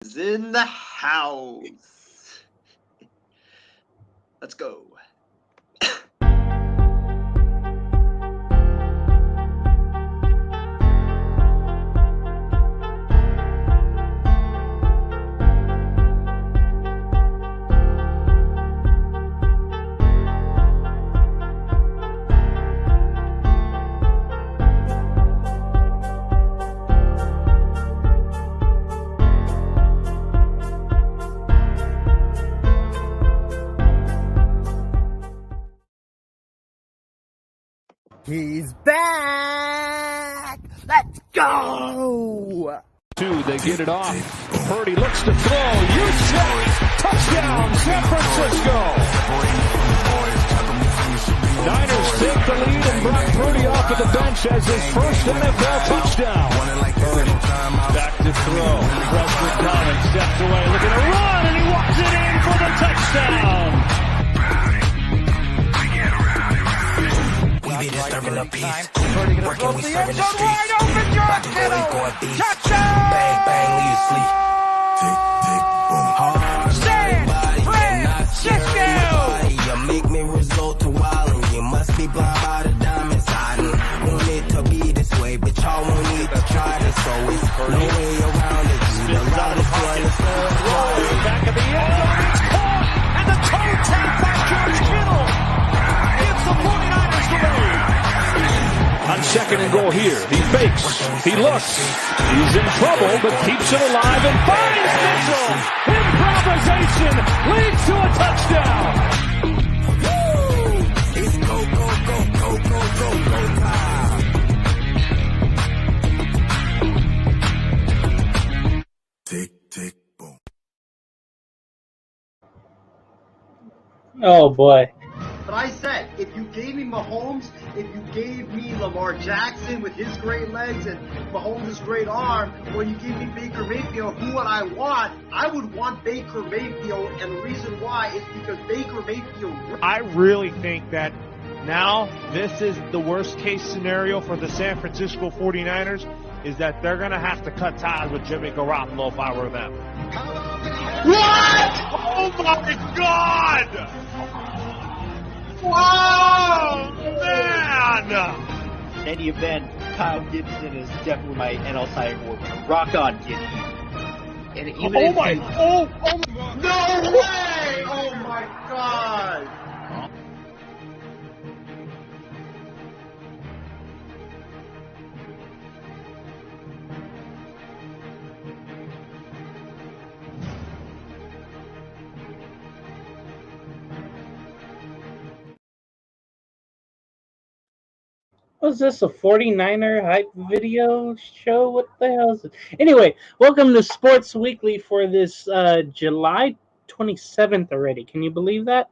is in the house. Let's go. He's back! Let's go! They get it off. Purdy looks to throw. Touchdown, San Francisco! Niners take the lead and brought Purdy off of the bench as his first NFL touchdown. Purdy back to throw. Preston Collins steps away, looking to run, and he walks it in for the touchdown. We be disturbing the peace. Working, we serving the streets. Rock and roll, going beast. Bang, bang, leave you sleep. Tick, tick, boom. Hard. San Francisco! You make me result to wild, and you must be blind by the diamond side. Want it to be this way, but y'all won't need to try this, so it's no way around it. You the loudest one. Back of the end zone, it's caught, and the toe tap by George Kittle. It's the 49ers to lead. On second and goal here, he fakes, he looks, he's in trouble, but keeps it alive and finds Mitchell. Improvisation leads to a touchdown. It's go, go, go, go, go, go, go time. Tick, tick, boom. Oh boy. But I said, if you gave me Mahomes, if you gave me Lamar Jackson with his great legs and Mahomes' great arm, or you gave me Baker Mayfield, who would I want? I would want Baker Mayfield, and the reason why is because Baker Mayfield... I really think that now this is the worst case scenario for the San Francisco 49ers, is that they're going to have to cut ties with Jimmy Garoppolo if I were them. What? Oh my God! Wow, man! In any event, Kyle Gibson is definitely my NL Cy Young Award winner. Rock on, Gibson. And even Oh my! No way! Oh my God! Was this a 49er hype video show? What the hell is it? Anyway, welcome to Sports Weekly for this July 27th already. Can you believe that?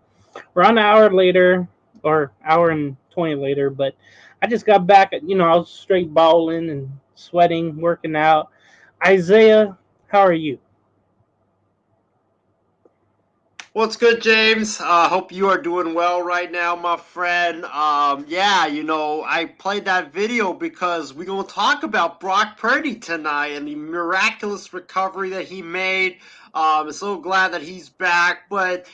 We're on an hour later, or hour and 20 later, but I just got back. I was straight bowling and sweating, working out. Isaiah, how are you? What's good, James? Hope you are doing well right now, my friend. I played that video because we're going to talk about Brock Purdy tonight and the miraculous recovery that he made. I'm so glad that he's back. But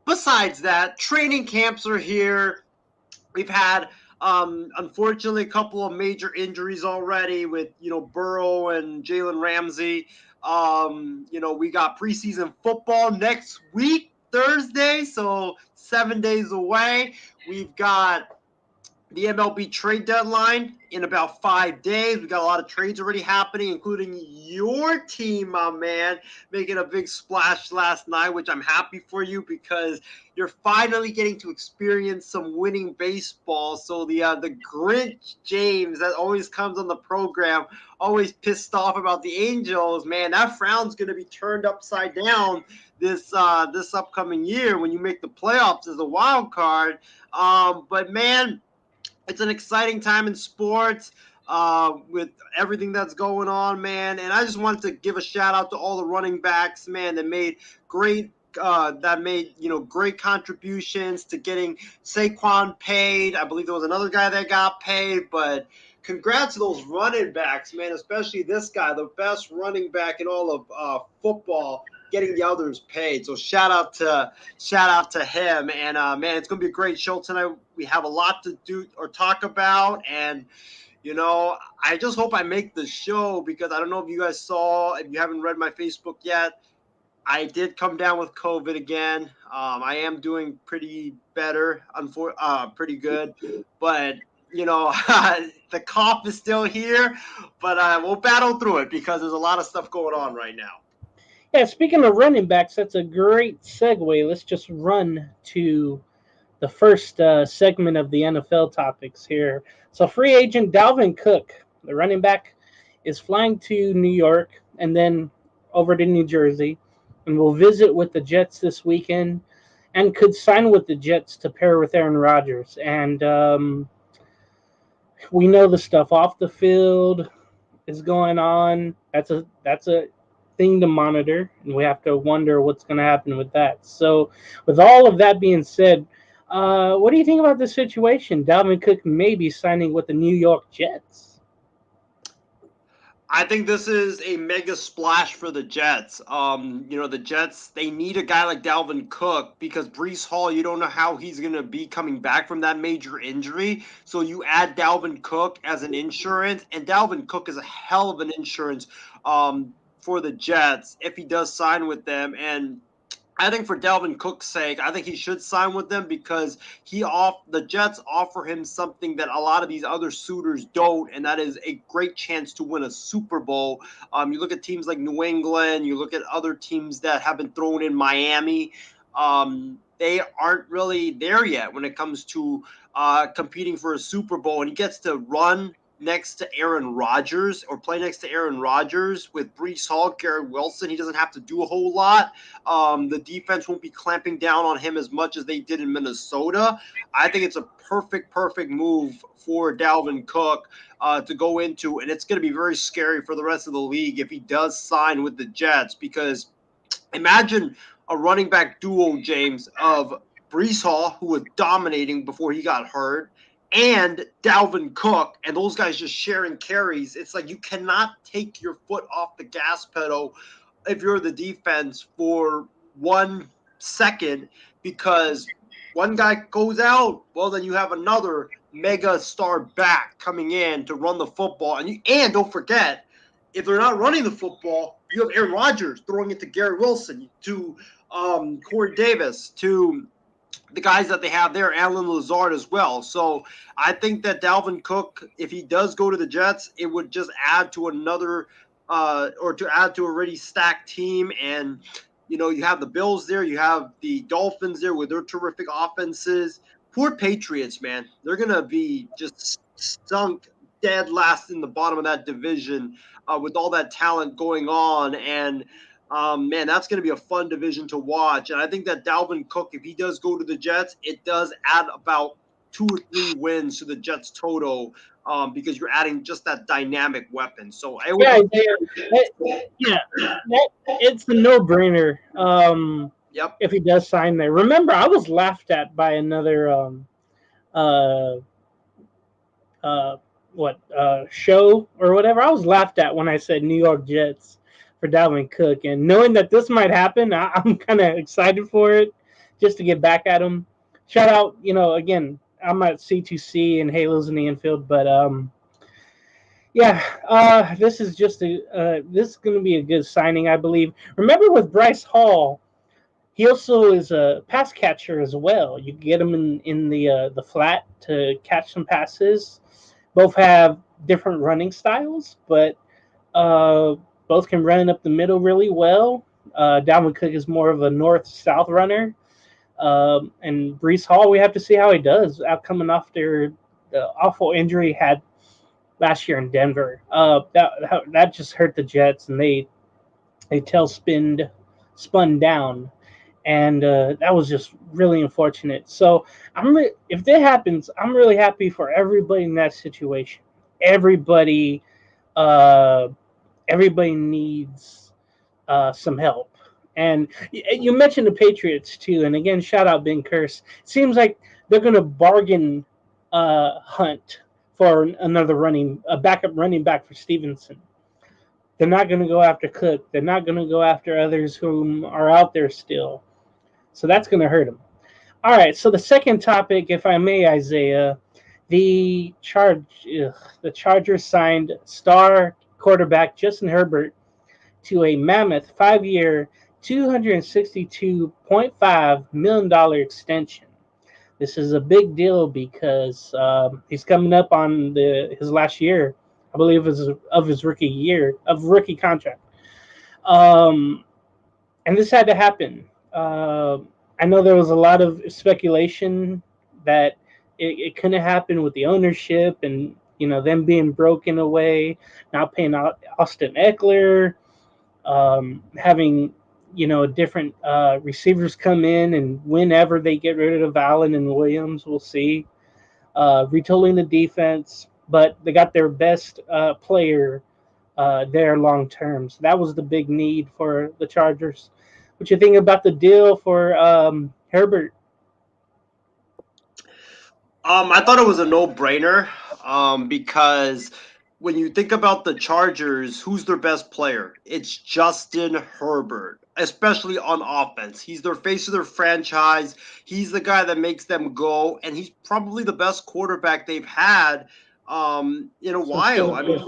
besides that, training camps are here. We've had, unfortunately, a couple of major injuries already with, Burrow and Jalen Ramsey. We got preseason football next week, Thursday, so 7 days away. We've got the MLB trade deadline in about 5 days. We got a lot of trades already happening, including your team, my man, making a big splash last night, which I'm happy for you because you're finally getting to experience some winning baseball. So the Grinch James that always comes on the program, always pissed off about the Angels, man, that frown's going to be turned upside down this upcoming year when you make the playoffs as a wild card. But man, it's an exciting time in sports with everything that's going on, man. And I just wanted to give a shout out to all the running backs, man, that made great contributions to getting Saquon paid. I believe there was another guy that got paid, but congrats to those running backs, man, especially this guy, the best running back in all of football, getting the others paid. So shout out to him. And man, it's gonna be a great show tonight. We have a lot to do or talk about, and I just hope I make the show because I don't know if you guys saw, if you haven't read my Facebook yet, I did come down with COVID again. I am doing pretty better, pretty good, but the cough is still here, but we'll battle through it because there's a lot of stuff going on right now. Yeah, speaking of running backs, that's a great segue. Let's just run to the first segment of the NFL topics here. So free agent Dalvin Cook, the running back, is flying to New York and then over to New Jersey and will visit with the Jets this weekend and could sign with the Jets to pair with Aaron Rodgers. And we know the stuff off the field is going on. That's a thing to monitor, and we have to wonder what's going to happen with that. So with all of that being said, what do you think about this situation? Dalvin Cook may be signing with the New York Jets. I think this is a mega splash for the Jets. The Jets, they need a guy like Dalvin Cook because Breece Hall, you don't know how he's going to be coming back from that major injury. So you add Dalvin Cook as an insurance, and Dalvin Cook is a hell of an insurance for the Jets if he does sign with them. And I think for Dalvin Cook's sake, I think he should sign with them because the Jets offer him something that a lot of these other suitors don't, and that is a great chance to win a Super Bowl. You look at teams like New England, you look at other teams that have been thrown in Miami. They aren't really there yet when it comes to competing for a Super Bowl, and he gets to run next to Aaron Rodgers or play next to Aaron Rodgers with Breece Hall, Garrett Wilson. He doesn't have to do a whole lot. The defense won't be clamping down on him as much as they did in Minnesota. I think it's a perfect move for Dalvin Cook to go into, and it's going to be very scary for the rest of the league if he does sign with the Jets because imagine a running back duo, James, of Breece Hall, who was dominating before he got hurt, and Dalvin Cook, and those guys just sharing carries. It's like you cannot take your foot off the gas pedal if you're the defense for 1 second because one guy goes out, well, then you have another mega star back coming in to run the football. And don't forget, if they're not running the football, you have Aaron Rodgers throwing it to Garrett Wilson, to Corey Davis, to the guys that they have there, Alan Lazard as well. So I think that Dalvin Cook, if he does go to the Jets, it would just add to another or to add to a already stacked team. And, you have the Bills there. You have the Dolphins there with their terrific offenses. Poor Patriots, man. They're going to be just sunk dead last in the bottom of that division with all that talent going on. And, man, that's going to be a fun division to watch. And I think that Dalvin Cook, if he does go to the Jets, it does add about 2 or 3 wins to the Jets total because you're adding just that dynamic weapon. So it's a no-brainer. Yep. If he does sign there. Remember, I was laughed at by another show or whatever. I was laughed at when I said New York Jets for Dalvin Cook, and knowing that this might happen, I'm kind of excited for it, just to get back at him. Shout out, again, I'm at C2C and Halos in the infield, but this is just this is going to be a good signing, I believe. Remember with Bryce Hall, he also is a pass catcher as well. You get him in the flat to catch some passes. Both have different running styles, but both can run up the middle really well. Dalvin Cook is more of a north-south runner. And Breece Hall, we have to see how he does coming after the awful injury he had last year in Denver. That just hurt the Jets, and they spun down. And that was just really unfortunate. So if that happens, I'm really happy for everybody in that situation. Everybody needs some help. And you mentioned the Patriots too. And again, shout out Ben Curse. Seems like they're going to bargain hunt for a backup running back for Stevenson. They're not going to go after Cook. They're not going to go after others whom are out there still. So that's going to hurt them. All right, so the second topic, if I may, Isaiah, the Chargers signed star quarterback Justin Herbert to a mammoth 5-year, $262.5 million extension. This is a big deal because he's coming up on his last year, I believe, of his rookie contract. And this had to happen. I know there was a lot of speculation that it couldn't happen with the ownership and them being broken away, not paying out Austin Eckler, having different receivers come in, and whenever they get rid of Allen and Williams, we'll see. Retooling the defense, but they got their best player there long term. So that was the big need for the Chargers. What you think about the deal for Herbert? I thought it was a no-brainer because when you think about the Chargers, who's their best player? It's Justin Herbert, especially on offense. He's their face of their franchise. He's the guy that makes them go, and he's probably the best quarterback they've had in a while. I mean,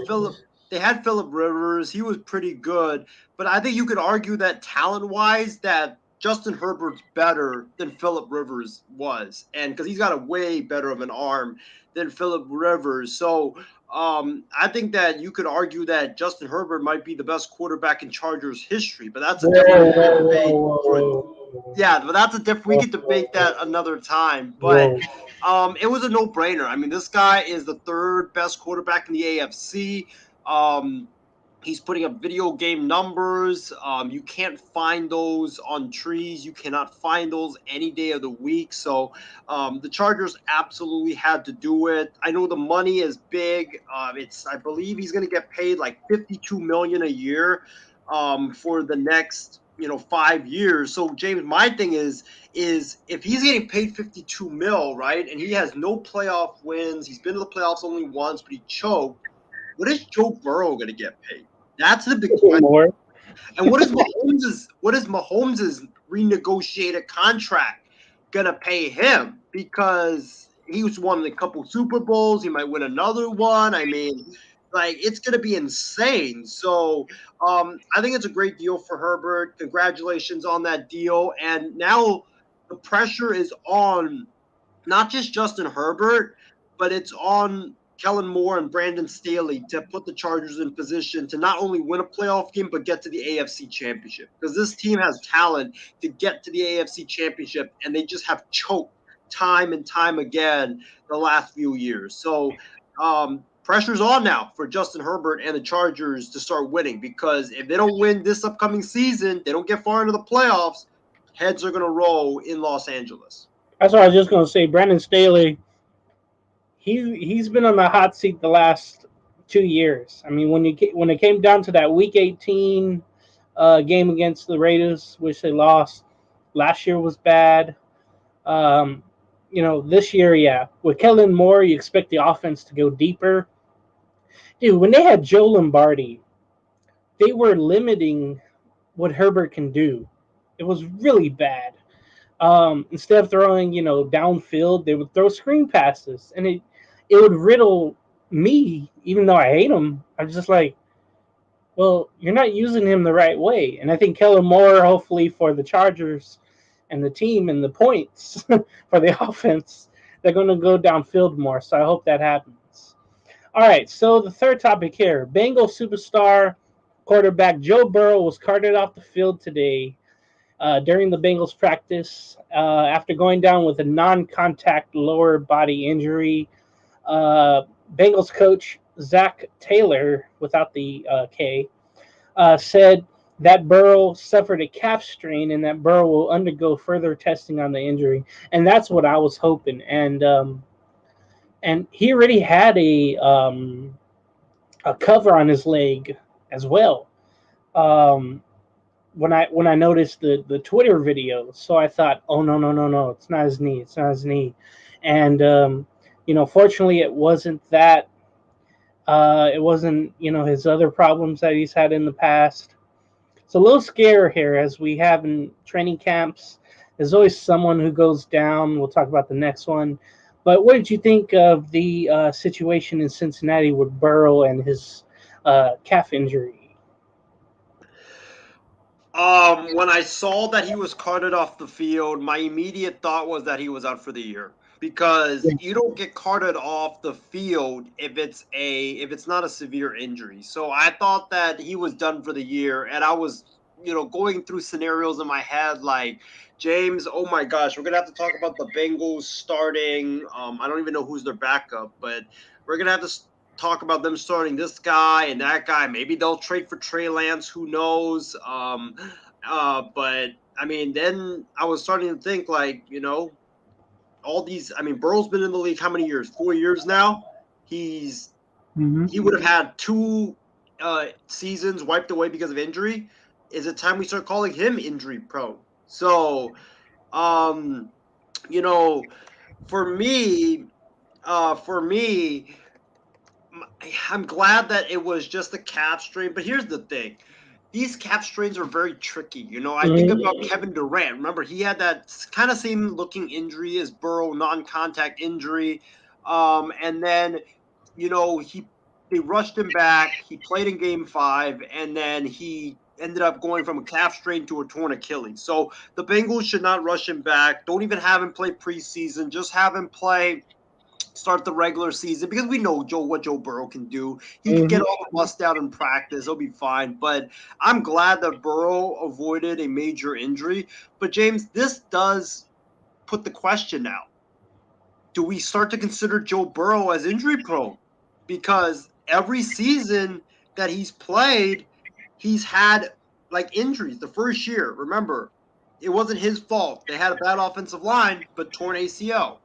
they had Phillip Rivers. He was pretty good, but I think you could argue that talent-wise that Justin Herbert's better than Phillip Rivers was, and because he's got a way better of an arm than Phillip Rivers. So I think that you could argue that Justin Herbert might be the best quarterback in Chargers history, but that's a different debate. But that's a different. We could debate that another time. But it was a no-brainer. I mean, this guy is the third best quarterback in the AFC. He's putting up video game numbers. You can't find those on trees. You cannot find those any day of the week. So the Chargers absolutely had to do it. I know the money is big. I believe he's going to get paid like $52 million a year for the next 5 years. So James, my thing is if he's getting paid $52 million, right, and he has no playoff wins, he's been to the playoffs only once, but he choked. What is Joe Burrow going to get paid? That's the big question. And what is Mahomes' renegotiated contract gonna pay him? Because he was won a couple Super Bowls, he might win another one. I mean, like, it's gonna be insane. So I think it's a great deal for Herbert. Congratulations on that deal. And now the pressure is on not just Justin Herbert, but it's on Kellen Moore and Brandon Staley to put the Chargers in position to not only win a playoff game, but get to the AFC Championship. Because this team has talent to get to the AFC Championship, and they just have choked time and time again the last few years. So pressure's on now for Justin Herbert and the Chargers to start winning, because if they don't win this upcoming season, they don't get far into the playoffs, heads are going to roll in Los Angeles. That's what I was just going to say. Brandon Staley, he's been on the hot seat the last 2 years. I mean, when it came down to that Week 18 game against the Raiders, which they lost, last year was bad. This year, with Kellen Moore, you expect the offense to go deeper. Dude, when they had Joe Lombardi, they were limiting what Herbert can do. It was really bad. Instead of throwing, downfield, they would throw screen passes, and it would riddle me, even though I hate him. I'm just like, well, you're not using him the right way. And I think Kellen Moore, hopefully for the Chargers and the team and the points for the offense, they're going to go downfield more. So I hope that happens. All right, so the third topic here. Bengals superstar quarterback Joe Burrow was carted off the field today during the Bengals practice after going down with a non-contact lower body injury. Bengals coach Zach Taylor, without the K, said that Burrow suffered a calf strain and that Burrow will undergo further testing on the injury. And that's what I was hoping. And he already had a cover on his leg as well. When I noticed the Twitter video, so I thought, oh no, it's not his knee, and Fortunately, it wasn't that. It wasn't, his other problems that he's had in the past. It's a little scary here, as we have in training camps. There's always someone who goes down. We'll talk about the next one. But what did you think of the situation in Cincinnati with Burrow and his calf injury? When I saw that he was carted off the field, my immediate thought was that he was out for the year, because you don't get carted off the field if it's not a severe injury. So I thought that he was done for the year, and I was going through scenarios in my head like, James, oh my gosh, we're gonna have to talk about the Bengals starting. I don't even know who's their backup, but we're gonna have to talk about them starting this guy and that guy. Maybe they'll trade for Trey Lance. Who knows? But I mean, then I was starting to think like, all these. I mean, Burrow's been in the league how many years? 4 years now. He would have had 2 seasons wiped away because of injury. Is it time we start calling him injury prone? So, for me, I'm glad that it was just a calf strain. But here's the thing. These calf strains are very tricky. I think about Kevin Durant. Remember, he had that kind of same looking injury as Burrow, non-contact injury. And then, they rushed him back. He played in game 5, and then he ended up going from a calf strain to a torn Achilles. So the Bengals should not rush him back. Don't even have him play preseason. Just have him start the regular season, because we know what Joe Burrow can do. He can get all the rust out in practice. He'll be fine. But I'm glad that Burrow avoided a major injury. But James, this does put the question out. Do we start to consider Joe Burrow as injury prone? Because every season that he's played, he's had like injuries. The first year, remember, it wasn't his fault. They had a bad offensive line, but torn ACL.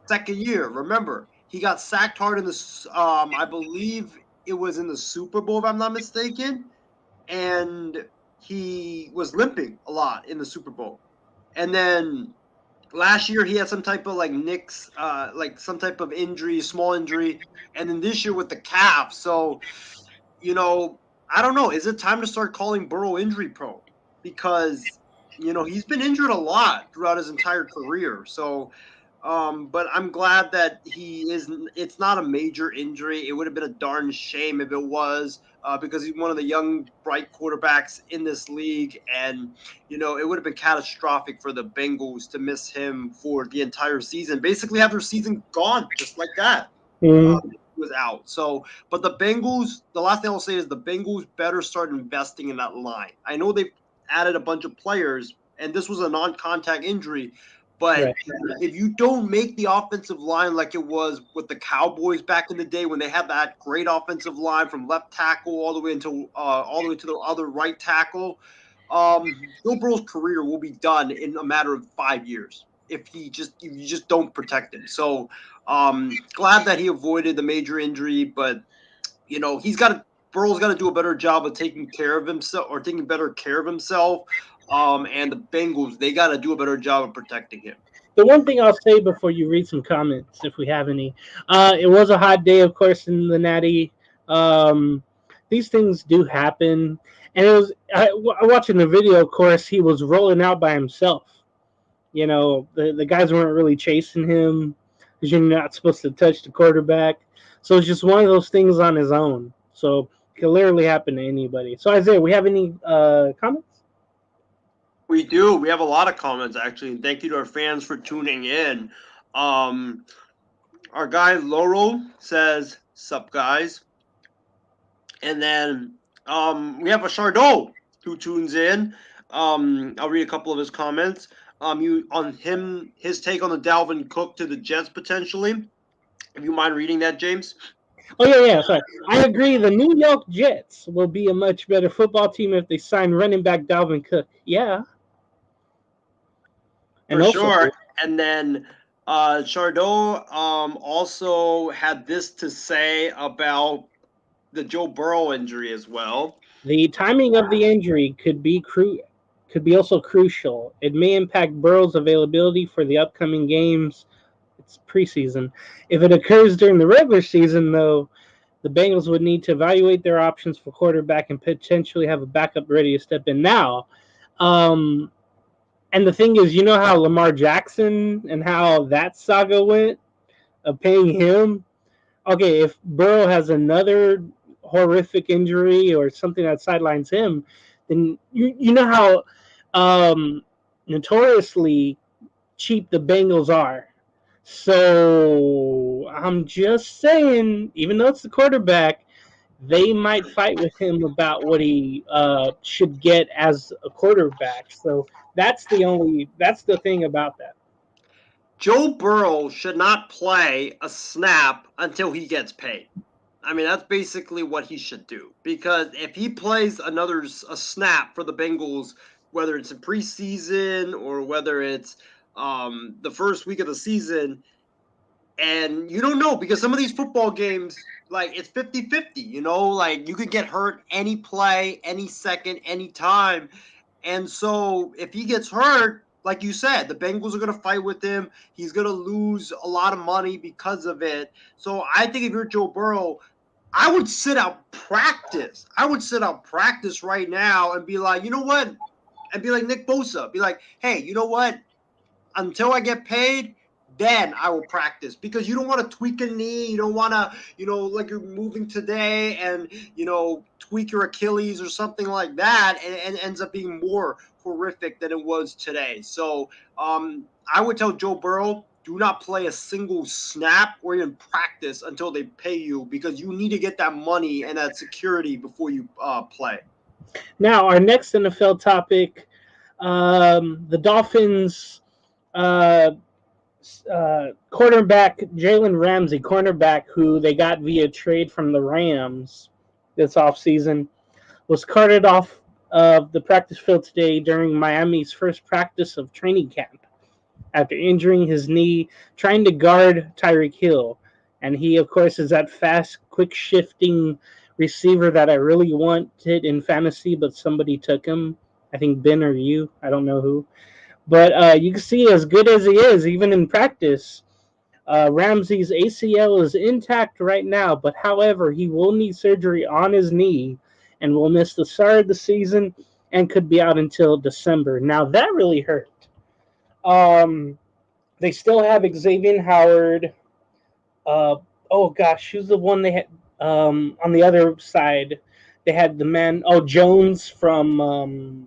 Second year, remember, he got sacked hard in the I believe it was in the Super Bowl, if I'm not mistaken, and he was limping a lot in the Super Bowl. And then last year he had some type of like nicks, like some type of injury, small injury, and then this year with the calf. So, I don't know. Is it time to start calling Burrow injury prone? Because he's been injured a lot throughout his entire career. So, but I'm glad that it's not a major injury. It would have been a darn shame if it was, because he's one of the young, bright quarterbacks in this league. And, it would have been catastrophic for the Bengals to miss him for the entire season. Basically have their season gone just like that. He was out. So, but the Bengals, the last thing I'll say is the Bengals better start investing in that line. I know they've added a bunch of players, and this was a non-contact injury. But if you don't make the offensive line like it was with the Cowboys back in the day, when they had that great offensive line from left tackle all the way to the other right tackle, Joe Burrow's career will be done in a matter of 5 years if you just don't protect him. So glad that he avoided the major injury, but Burrow's got to do a better job of taking care of himself, or taking better care of himself. And the Bengals, they got to do a better job of protecting him. The one thing I'll say before you read some comments, if we have any, it was a hot day, of course, in the Natty. These things do happen. And it was watching the video, of course, he was rolling out by himself. The guys weren't really chasing him, because you're not supposed to touch the quarterback. So it's just one of those things on his own. So it can literally happen to anybody. So, Isaiah, we have any comments? We do. We have a lot of comments, actually. And thank you to our fans for tuning in. Our guy, Laurel, says, "Sup, guys?" And then we have a Chardot who tunes in. I'll read a couple of his comments. His take on the Dalvin Cook to the Jets potentially. If you mind reading that, James? Oh, yeah, sorry. I agree. The New York Jets will be a much better football team if they sign running back Dalvin Cook. Yeah. For sure. And then Chardot also had this to say about the Joe Burrow injury as well. The timing of the injury could be also crucial. It may impact Burrow's availability for the upcoming games. It's preseason. If it occurs during the regular season, though, the Bengals would need to evaluate their options for quarterback and potentially have a backup ready to step in now. Um, and the thing is, you know how Lamar Jackson and how that saga went of paying him? Okay, if Burrow has another horrific injury or something that sidelines him, then you know how notoriously cheap the Bengals are. So I'm just saying, even though it's the quarterback, they might fight with him about what he should get as a quarterback. So that's the thing about that. Joe Burrow should not play a snap until he gets paid. I mean, that's basically what he should do. Because if he plays a snap for the Bengals, whether it's in preseason or whether it's the first week of the season, and you don't know because some of these football games, like it's 50-50, like you could get hurt any play, any second, any time. And so if he gets hurt, like you said, the Bengals are going to fight with him. He's going to lose a lot of money because of it. So I think if you're Joe Burrow, I would sit out practice. I would sit out practice right now and be like, you know what? And be like Nick Bosa. Be like, hey, you know what? Until I get paid, then I will practice because you don't want to tweak a knee. You don't want to, like you're moving today and, tweak your Achilles or something like that. And it ends up being more horrific than it was today. So I would tell Joe Burrow, do not play a single snap or even practice until they pay you because you need to get that money and that security before you play. Now, our next NFL topic, the Dolphins cornerback Jalen Ramsey, cornerback who they got via trade from the Rams this offseason, was carted off of the practice field today during Miami's first practice of training camp after injuring his knee trying to guard Tyreek Hill. And he, of course, is that fast, quick-shifting receiver that I really wanted in fantasy, but somebody took him. I think Ben or you. I don't know who. But you can see as good as he is, even in practice, Ramsey's ACL is intact right now. But however, he will need surgery on his knee and will miss the start of the season and could be out until December. Now, that really hurt. They still have Xavier Howard. Oh gosh, who's the one they had on the other side? They had the man. Oh, Jones from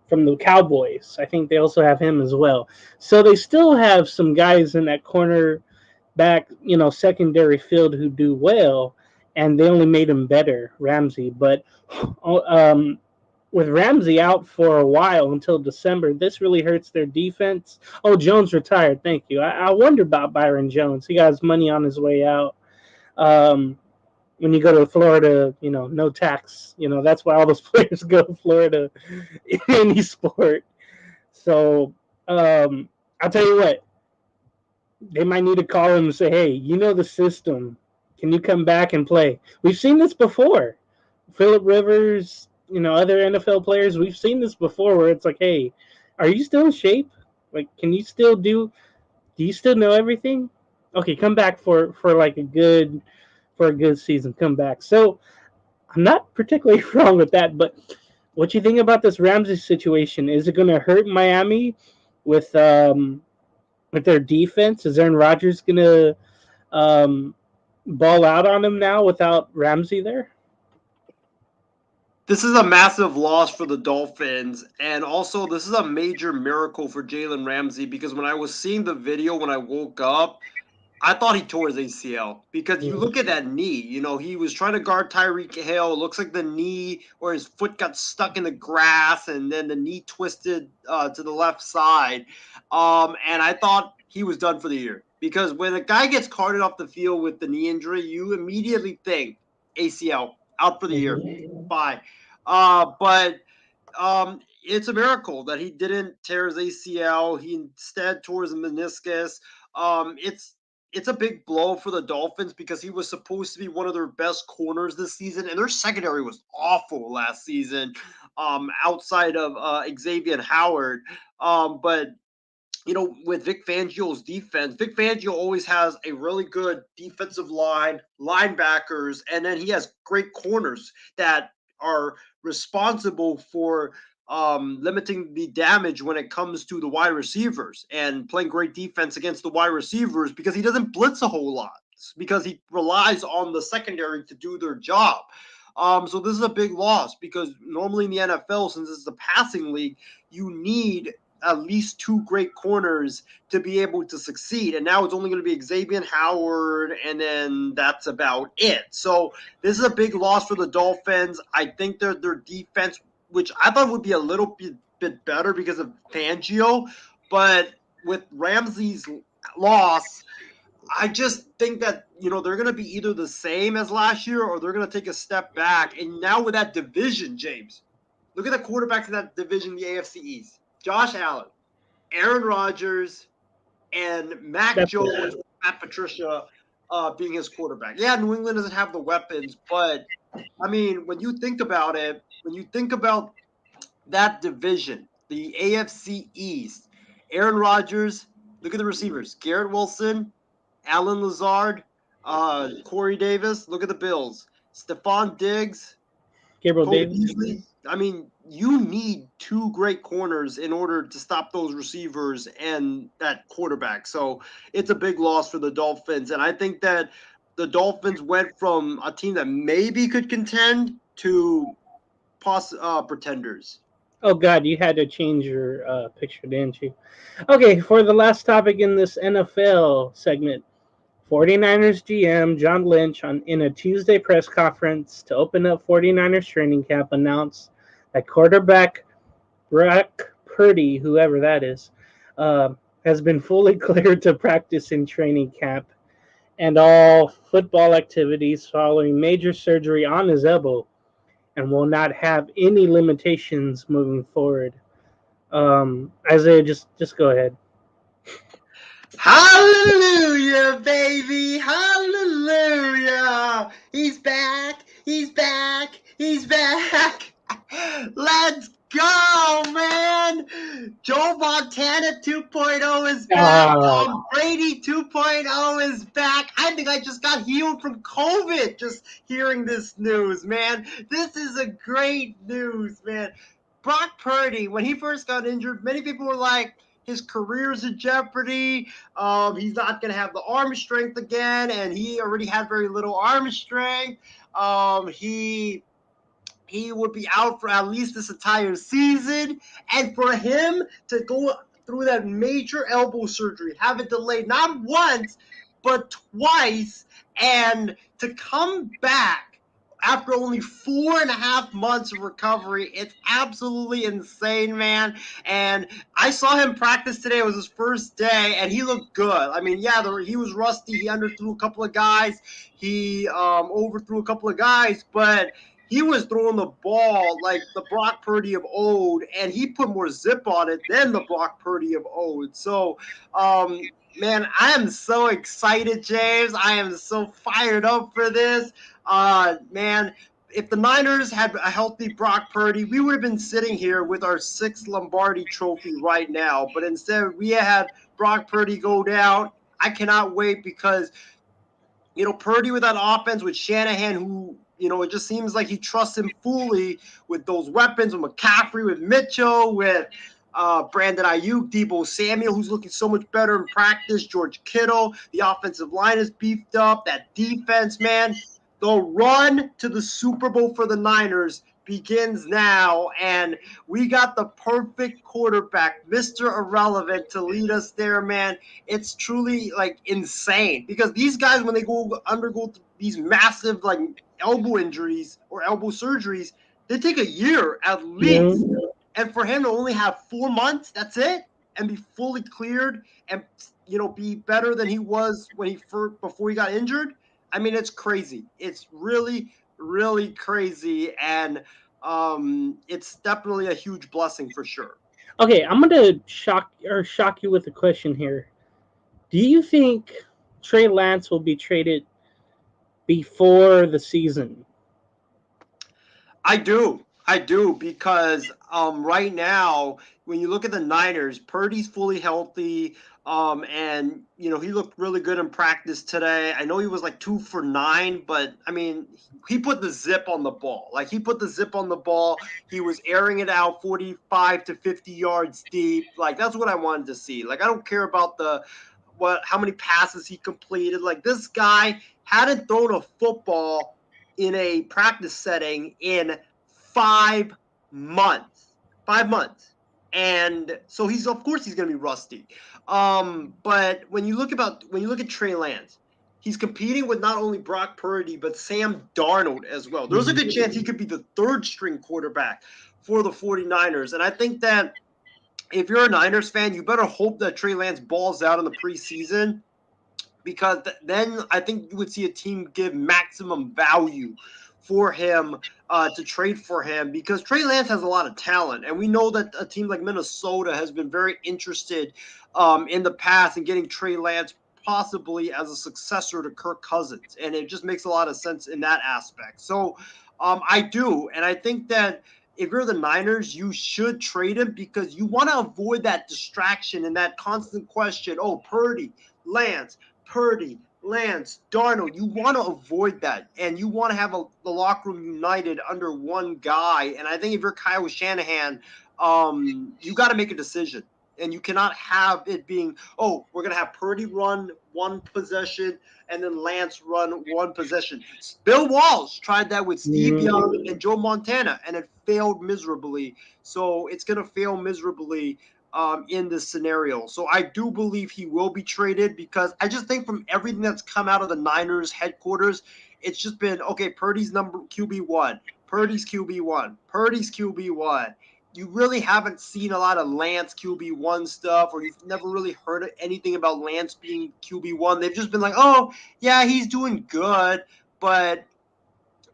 the Cowboys. I think they also have him as well. So they still have some guys in that corner back, secondary field who do well, and they only made him better, Ramsey. But with Ramsey out for a while until December, this really hurts their defense. Oh, Jones retired. Thank you. I wonder about Byron Jones. He got his money on his way out. When you go to Florida, no tax. That's why all those players go to Florida in any sport. So I'll tell you what, they might need to call him and say, hey, you know the system. Can you come back and play? We've seen this before. Phillip Rivers, other NFL players, we've seen this before where it's like, hey, are you still in shape? Like, can you still do you still know everything? Okay, come back for like a good season. Come back. So I'm not particularly wrong with that, but what you think about this Ramsey situation? Is it going to hurt Miami with their defense? Is Aaron Rodgers going to ball out on him now without Ramsey there? This is a massive loss for the Dolphins, and also this is a major miracle for Jalen Ramsey because when I was seeing the video when I woke up, I thought he tore his ACL because you look at that knee. He was trying to guard Tyreek Hill. It looks like the knee or his foot got stuck in the grass, and then the knee twisted to the left side. And I thought he was done for the year because when a guy gets carted off the field with the knee injury, you immediately think ACL out for the year. Bye. But it's a miracle that he didn't tear his ACL. He instead tore his meniscus. It's a big blow for the Dolphins because he was supposed to be one of their best corners this season, and their secondary was awful last season, outside of Xavier Howard. But with Vic Fangio's defense, Vic Fangio always has a really good defensive line, linebackers, and then he has great corners that are responsible for limiting the damage when it comes to the wide receivers and playing great defense against the wide receivers because he doesn't blitz a whole lot because he relies on the secondary to do their job. So this is a big loss because normally in the NFL, since it's a passing league, you need at least two great corners to be able to succeed. And now it's only going to be Xavier Howard, and then that's about it. So this is a big loss for the Dolphins. I think their defense, which I thought would be a little bit better because of Fangio, but with Ramsey's loss, I just think that they're going to be either the same as last year or they're going to take a step back. And now with that division, James, look at the quarterbacks in that division, the AFC East. Josh Allen, Aaron Rodgers, and Mac Jones, Matt Patricia being his quarterback. Yeah, New England doesn't have the weapons, but I mean, when you think about it, when you think about that division, the AFC East, Aaron Rodgers, look at the receivers: Garrett Wilson, Alan Lazard, Corey Davis. Look at the Bills: Stephon Diggs, Gabriel Cole Davis. Beasley. I mean, you need two great corners in order to stop those receivers and that quarterback. So it's a big loss for the Dolphins. And I think that the Dolphins went from a team that maybe could contend to pretenders. Oh, God, you had to change your picture, didn't you? Okay, for the last topic in this NFL segment, 49ers GM John Lynch in a Tuesday press conference to open up 49ers training camp announced that quarterback Brock Purdy, whoever that is, has been fully cleared to practice in training camp and all football activities following major surgery on his elbow and will not have any limitations moving forward. Isaiah, just go ahead. Hallelujah, baby. Hallelujah. He's back. He's back. He's back. Let's go, man. Joe Montana 2.0 is back. Tom Brady 2.0 is back. I think I just got healed from COVID just hearing this news, man. This is a great news, man. Brock Purdy, when he first got injured, many people were like, his career's in jeopardy. He's not going to have the arm strength again, and he already had very little arm strength. He would be out for at least this entire season. And for him to go through that major elbow surgery, have it delayed not once, but twice, and to come back after only 4.5 months of recovery, it's absolutely insane, man. And I saw him practice today. It was his first day, and he looked good. I mean, yeah, he was rusty. He underthrew a couple of guys. He overthrew a couple of guys, but he was throwing the ball like the Brock Purdy of old, and he put more zip on it than the Brock Purdy of old. So, man, I am so excited, James. I am so fired up for this. Man, if the Niners had a healthy Brock Purdy, we would have been sitting here with our 6th Lombardi trophy right now. But instead, we had Brock Purdy go down. I cannot wait because, Purdy with that offense with Shanahan, who, it just seems like he trusts him fully with those weapons, with McCaffrey, with Mitchell, with Brandon Ayuk, Deebo Samuel, who's looking so much better in practice, George Kittle. The offensive line is beefed up. That defense, man. The run to the Super Bowl for the Niners begins now, and we got the perfect quarterback, Mr. Irrelevant, to lead us there, man. It's truly, insane because these guys, when they undergo these massive, elbow injuries or elbow surgeries, they take a year at least. Yeah. And for him to only have 4 months, that's it, and be fully cleared and, be better than he was before he got injured, I mean, it's crazy. It's really, really crazy, and it's definitely a huge blessing for sure. Okay, I'm gonna shock you with a question here. Do you think Trey Lance will be traded before the season? I do. I do, because right now, when you look at the Niners, Purdy's fully healthy, and he looked really good in practice today. I know he was like 2 for 9, but I mean, he put the zip on the ball. Like, he put the zip on the ball. He was airing it out 45 to 50 yards deep. Like, that's what I wanted to see. Like, I don't care about how many passes he completed. Like, this guy hadn't thrown a football in a practice setting in 5 months. 5 months. And so of course he's gonna be rusty. But when you look at Trey Lance, he's competing with not only Brock Purdy but Sam Darnold as well. There's a good chance he could be the third string quarterback for the 49ers. And I think that if you're a Niners fan, you better hope that Trey Lance balls out in the preseason, because then I think you would see a team give maximum value for him, to trade for him, because Trey Lance has a lot of talent, and we know that a team like Minnesota has been very interested in the past in getting Trey Lance possibly as a successor to Kirk Cousins, and it just makes a lot of sense in that aspect. So I do, and I think that if you're the Niners, you should trade him, because you want to avoid that distraction and that constant question, oh, Purdy, Lance, Darnold. You want to avoid that, and you want to have the locker room united under one guy. And I think if you're Kyle Shanahan, you got to make a decision, and you cannot have it being, oh, we're gonna have Purdy run one possession and then Lance run one possession. Bill Walsh tried that with Steve Young and Joe Montana, and it failed miserably. So it's gonna fail miserably in this scenario. So I do believe he will be traded, because I just think from everything that's come out of the Niners headquarters, it's just been, okay, Purdy's QB1, Purdy's QB1, Purdy's QB1. You really haven't seen a lot of Lance QB1 stuff, or you've never really heard anything about Lance being QB1. They've just been like, oh, yeah, he's doing good, but,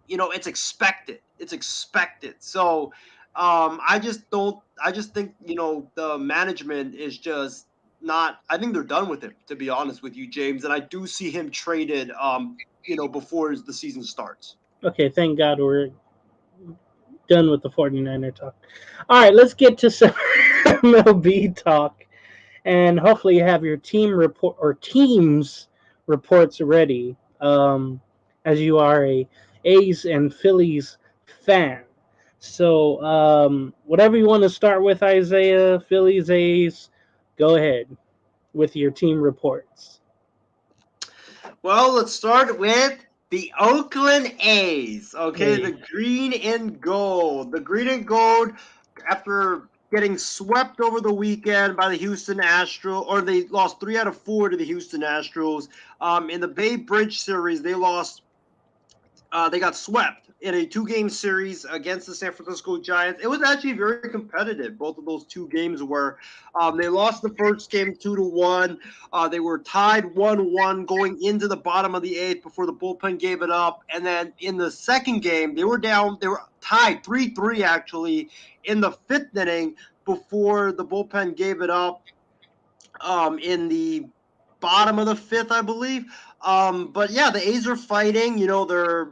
it's expected. It's expected. So I just think, the management is just not, I think they're done with him, to be honest with you, James. And I do see him traded, before the season starts. Okay, thank God we're done with the 49er talk. All right, let's get to some MLB talk. And hopefully you have your team's reports ready, as you are a A's and Phillies fan. So whatever you want to start with, Isaiah, Phillies, A's, go ahead with your team reports. Well, let's start with the Oakland A's. Okay, the green and gold. The green and gold, after getting swept over the weekend by the Houston Astros, or they lost 3 out of 4 to the Houston Astros. In the Bay Bridge series, they got swept in a 2-game series against the San Francisco Giants. It was actually very competitive. Both of those 2 games were. They lost the first game 2-1. They were tied 1-1 going into the bottom of the 8th before the bullpen gave it up. And then in the second game, they were tied 3-3 actually in the 5th inning before the bullpen gave it up in the bottom of the 5th, I believe. But yeah, the A's are fighting. They're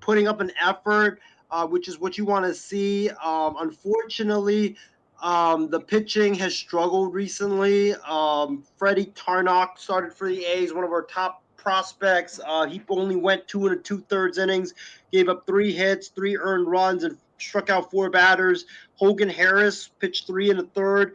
putting up an effort, which is what you want to see. Unfortunately, the pitching has struggled recently. Freddie Tarnok started for the A's, one of our top prospects. He only went 2 2/3 innings, gave up 3 hits, 3 earned runs, and struck out 4 batters. Hogan Harris pitched 3 1/3.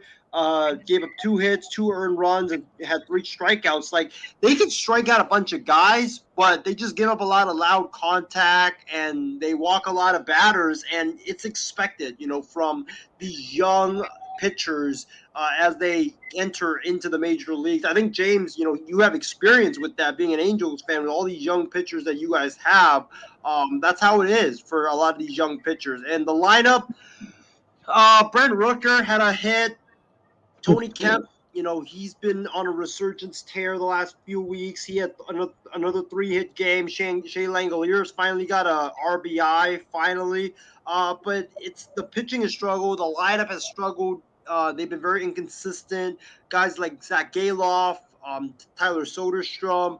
Gave up 2 hits, 2 earned runs, and had 3 strikeouts. Like, they can strike out a bunch of guys, but they just give up a lot of loud contact, and they walk a lot of batters, and it's expected, from these young pitchers as they enter into the major leagues. I think, James, you have experience with that, being an Angels fan, with all these young pitchers that you guys have. That's how it is for a lot of these young pitchers. And the lineup, Brent Rooker had a hit. Tony Kemp, he's been on a resurgence tear the last few weeks. He had another 3-hit game. Shea Langoliers finally got a RBI, finally. But the pitching has struggled. The lineup has struggled. They've been very inconsistent. Guys like Zach Galoff, Tyler Soderstrom,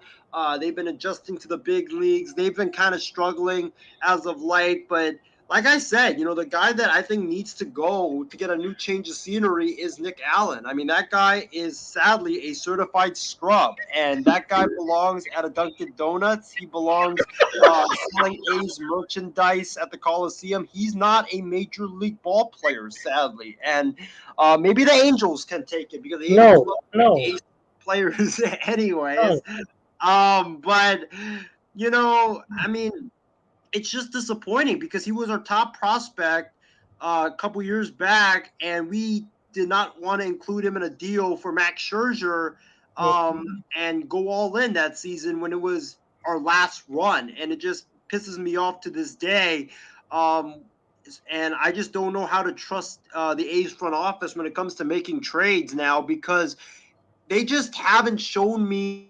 they've been adjusting to the big leagues. They've been kind of struggling as of late, but like I said, you know, the guy that I think needs to go to get a new change of scenery is Nick Allen. I mean, that guy is sadly a certified scrub, and that guy belongs at a Dunkin' Donuts. He belongs selling A's merchandise at the Coliseum. He's not a major league ball player, sadly, and maybe the Angels can take it because the Angels love No. A's players anyways. No. But you know, I mean, it's just disappointing because he was our top prospect a couple years back, and we did not want to include him in a deal for Max Scherzer and go all in that season when it was our last run, and it just pisses me off to this day. And I just don't know how to trust the A's front office when it comes to making trades now because they just haven't shown me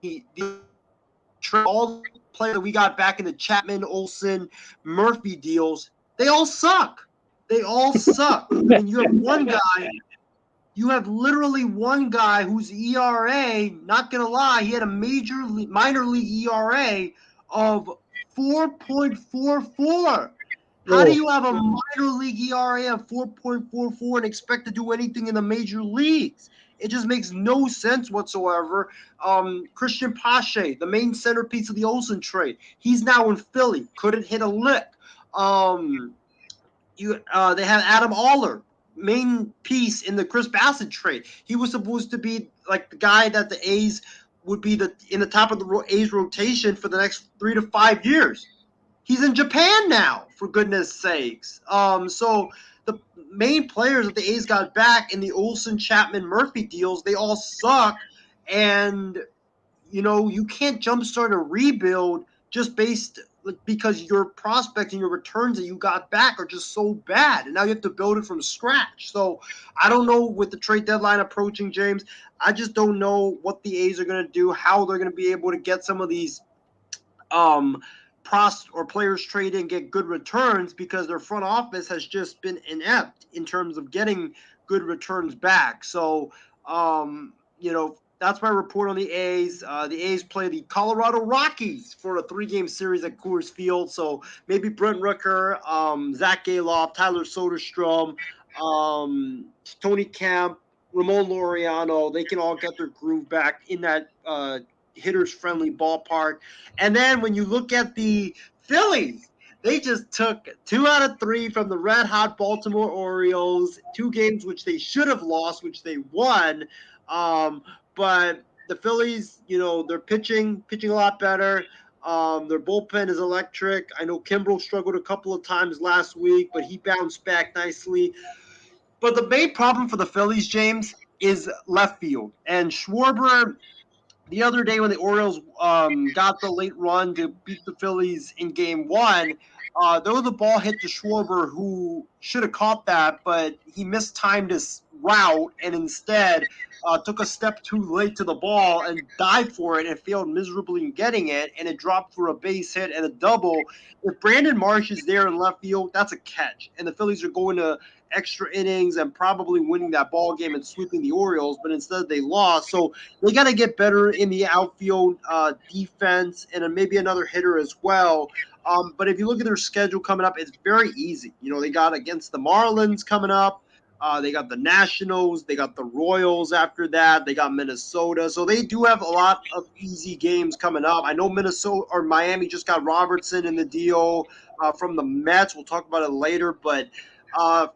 the all the players that we got back in the Chapman, Olsen, Murphy deals, they all suck. They all suck. I mean, you have one guy, you have literally one guy whose ERA, not gonna lie, he had a minor league ERA of 4.44. How do you have a minor league ERA of 4.44 and expect to do anything in the major leagues? It just makes no sense whatsoever. Christian Pache, the main centerpiece of the Olsen trade, he's now in Philly. Couldn't hit a lick. They have Adam Aller, main piece in the Chris Bassett trade. He was supposed to be like the guy that the A's would be in the top of the A's rotation for the next 3 to 5 years. He's in Japan now, for goodness sakes. So the main players that the A's got back in the Olsen, Chapman, Murphy deals, they all suck. And, you know, you can't jumpstart a rebuild just because your prospects and your returns that you got back are just so bad. And now you have to build it from scratch. So I don't know with the trade deadline approaching, James. I just don't know what the A's are going to do, how they're going to be able to get some of these players trade and get good returns because their front office has just been inept in terms of getting good returns back. So, you know, that's my report on the A's. The A's play the Colorado Rockies for a 3-game series at Coors Field. So maybe Brent Rooker, Zach Galoff, Tyler Soderstrom, Tony Kemp, Ramon Laureano, they can all get their groove back in that hitters-friendly ballpark. And then when you look at the Phillies, they just took 2 out of 3 from the red-hot Baltimore Orioles, 2 games which they should have lost, which they won. But the Phillies, you know, they're pitching a lot better. Their bullpen is electric. I know Kimbrel struggled a couple of times last week, but he bounced back nicely. But the main problem for the Phillies, James, is left field. And Schwarber, the other day when the Orioles got the late run to beat the Phillies in Game 1, there was a ball hit to Schwarber who should have caught that, but he mistimed his route and instead took a step too late to the ball and dived for it and failed miserably in getting it, and it dropped for a base hit and a double. If Brandon Marsh is there in left field, that's a catch, and the Phillies are going to extra innings and probably winning that ball game and sweeping the Orioles, but instead they lost. So they got to get better in the outfield defense and maybe another hitter as well. But if you look at their schedule coming up, it's very easy. You know, they got against the Marlins coming up. They got the Nationals. They got the Royals after that. They got Minnesota. So they do have a lot of easy games coming up. I know Miami just got Robertson in the deal from the Mets. We'll talk about it later. But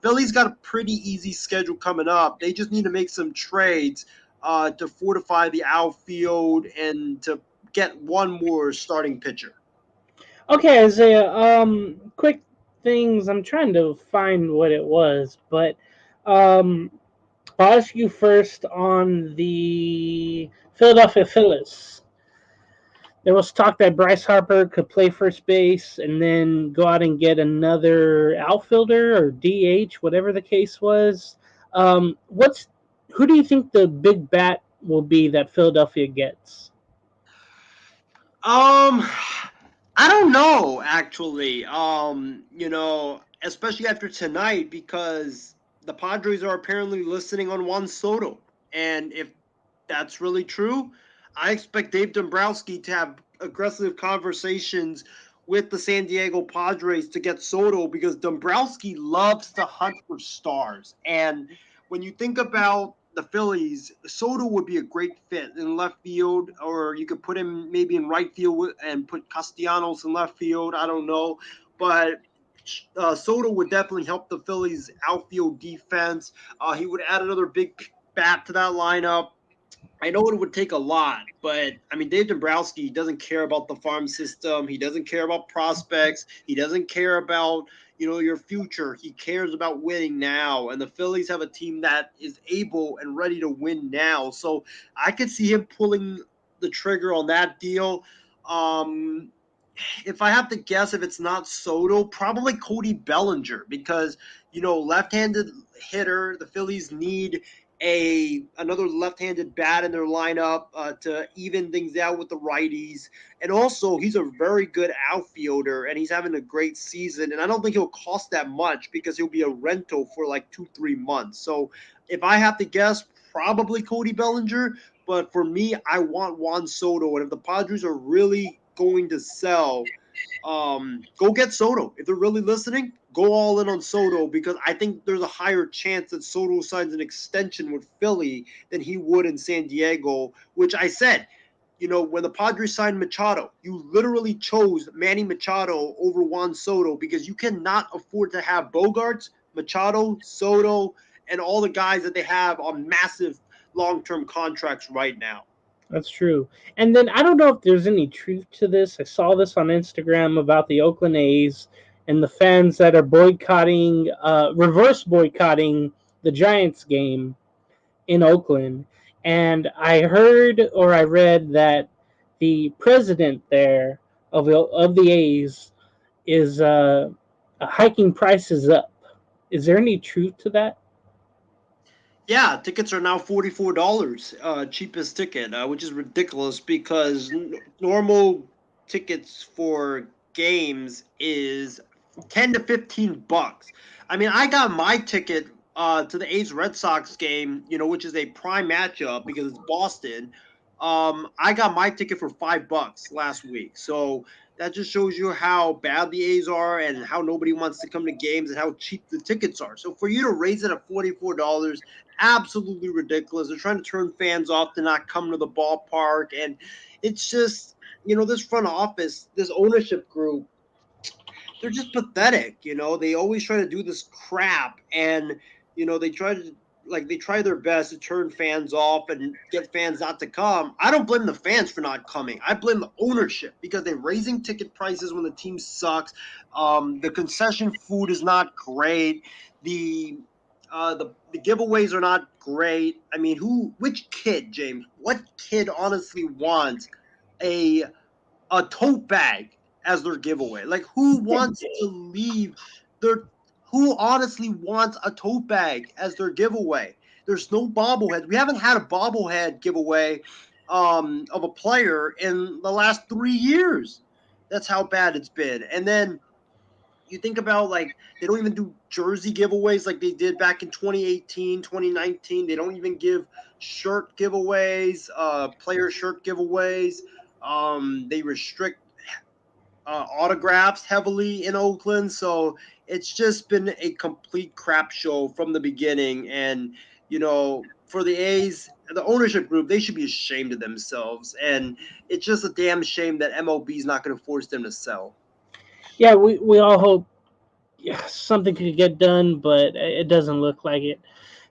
Philly's got a pretty easy schedule coming up. They just need to make some trades to fortify the outfield and to get one more starting pitcher. Okay, Isaiah. Quick things. I'm trying to find what it was, but I'll ask you first on the Philadelphia Phillies. There was talk that Bryce Harper could play first base and then go out and get another outfielder or DH, whatever the case was. Who do you think the big bat will be that Philadelphia gets? I don't know, actually. You know, especially after tonight, because the Padres are apparently listening on Juan Soto. And if that's really true, I expect Dave Dombrowski to have aggressive conversations with the San Diego Padres to get Soto because Dombrowski loves to hunt for stars. And when you think about the Phillies, Soto would be a great fit in left field, or you could put him maybe in right field and put Castellanos in left field. I don't know. But Soto would definitely help the Phillies' outfield defense. He would add another big bat to that lineup. I know it would take a lot, but I mean, Dave Dombrowski doesn't care about the farm system. He doesn't care about prospects. He doesn't care about, your future. He cares about winning now. And the Phillies have a team that is able and ready to win now. So I could see him pulling the trigger on that deal. Um, if I have to guess, if it's not Soto, probably Cody Bellinger because, left-handed hitter, the Phillies need another left-handed bat in their lineup to even things out with the righties. And also, he's a very good outfielder, and he's having a great season. And I don't think he'll cost that much because he'll be a rental for like 2-3 months. So if I have to guess, probably Cody Bellinger. But for me, I want Juan Soto. And if the Padres are really going to sell, go get Soto. If they're really listening, go all in on Soto because I think there's a higher chance that Soto signs an extension with Philly than he would in San Diego, which I said, when the Padres signed Machado, you literally chose Manny Machado over Juan Soto because you cannot afford to have Bogarts, Machado, Soto, and all the guys that they have on massive long-term contracts right now. That's true. And then I don't know if there's any truth to this. I saw this on Instagram about the Oakland A's and the fans that are boycotting, reverse boycotting the Giants game in Oakland. And I heard or I read that the president there of the A's is hiking prices up. Is there any truth to that? Yeah, tickets are now $44, cheapest ticket, which is ridiculous because normal tickets for games is 10 to 15 bucks. I mean, I got my ticket to the A's Red Sox game, which is a prime matchup because it's Boston. I got my ticket for $5 last week. So that just shows you how bad the A's are and how nobody wants to come to games and how cheap the tickets are. So for you to raise it at $44, absolutely ridiculous. They're trying to turn fans off to not come to the ballpark. And it's just, this front office, this ownership group, they're just pathetic. They always try to do this crap and, they try their best to turn fans off and get fans not to come. I don't blame the fans for not coming. I blame the ownership because they're raising ticket prices when the team sucks. The concession food is not great. The giveaways are not great. I mean, which kid, James? What kid honestly wants a tote bag as their giveaway? Like, who wants to leave their who honestly wants a tote bag as their giveaway? There's no bobblehead. We haven't had a bobblehead giveaway of a player in the last 3 years. That's how bad it's been. And then you think about, they don't even do jersey giveaways like they did back in 2018, 2019. They don't even give shirt giveaways, player shirt giveaways. They restrict autographs heavily in Oakland. So it's just been a complete crap show from the beginning. And, for the A's, the ownership group, they should be ashamed of themselves. And it's just a damn shame that MLB is not going to force them to sell. Yeah, we all hope something could get done, but it doesn't look like it.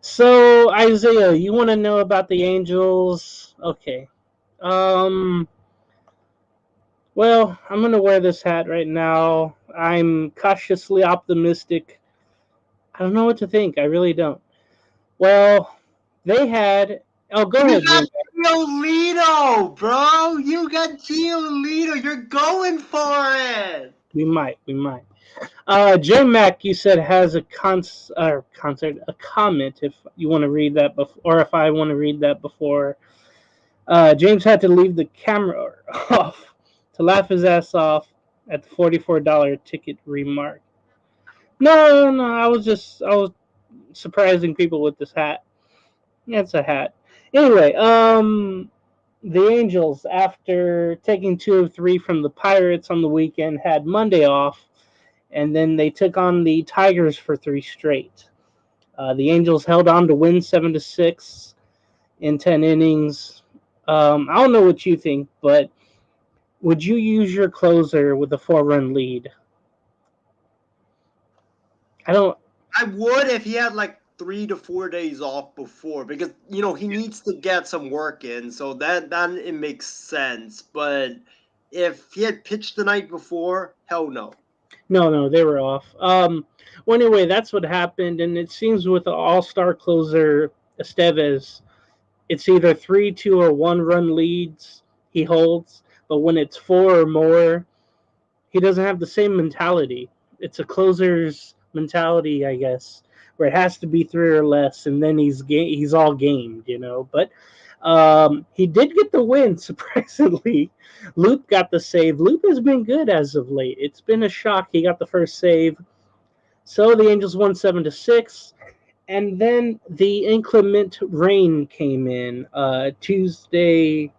So, Isaiah, you want to know about the Angels? Okay. Well, I'm going to wear this hat right now. I'm cautiously optimistic. I don't know what to think. I really don't. Well, they had... Oh, go ahead, Jim. Giolito, bro. You got Giolito. You're going for it. We might. J Mac, you said, has a comment if you want to read that before, or if I want to read that before. James had to leave the camera off to laugh his ass off at the $44 ticket remark. No, I was surprising people with this hat. Yeah, it's a hat. Anyway, the Angels, after taking 2 of 3 from the Pirates on the weekend, had Monday off, and then they took on the Tigers for 3 straight. The Angels held on to win 7-6 in 10 innings. I don't know what you think, but would you use your closer with a 4-run lead? I don't. I would if he had like 3 to 4 days off before, because he needs to get some work in, so that it makes sense. But if he had pitched the night before, hell no. No, they were off. Well, anyway, that's what happened, and it seems with the all-star closer Estevez, it's either 3-2 or 1-run leads he holds, but when it's 4 or more, he doesn't have the same mentality. It's a closer's mentality, I guess, where it has to be 3 or less, and then he's all gamed, But he did get the win, surprisingly. Loop got the save. Loop has been good as of late. It's been a shock. He got the first save. So the Angels won 7-6. And then the inclement rain came in Wednesday.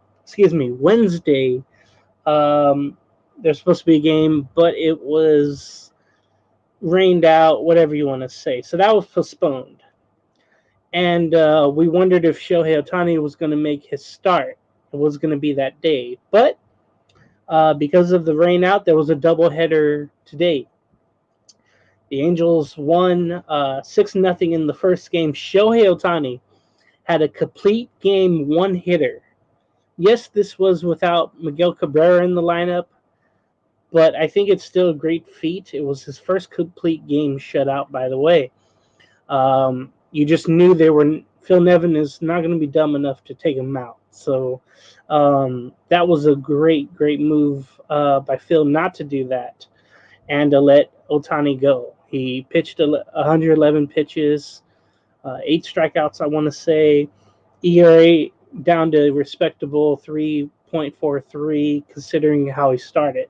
There's supposed to be a game, but it was rained out, whatever you want to say. So that was postponed. And we wondered if Shohei Ohtani was going to make his start. It was going to be that day. But because of the rain out, there was a doubleheader today. The Angels won 6-0 in the first game. Shohei Ohtani had a complete game one-hitter. Yes, this was without Miguel Cabrera in the lineup, but I think it's still a great feat. It was his first complete game shutout, by the way. You just knew Phil Nevin is not going to be dumb enough to take him out. So that was a great move by Phil not to do that and to let Ohtani go. He pitched 111 pitches, 8 strikeouts, I want to say. ERA down to respectable 3.43, considering how he started.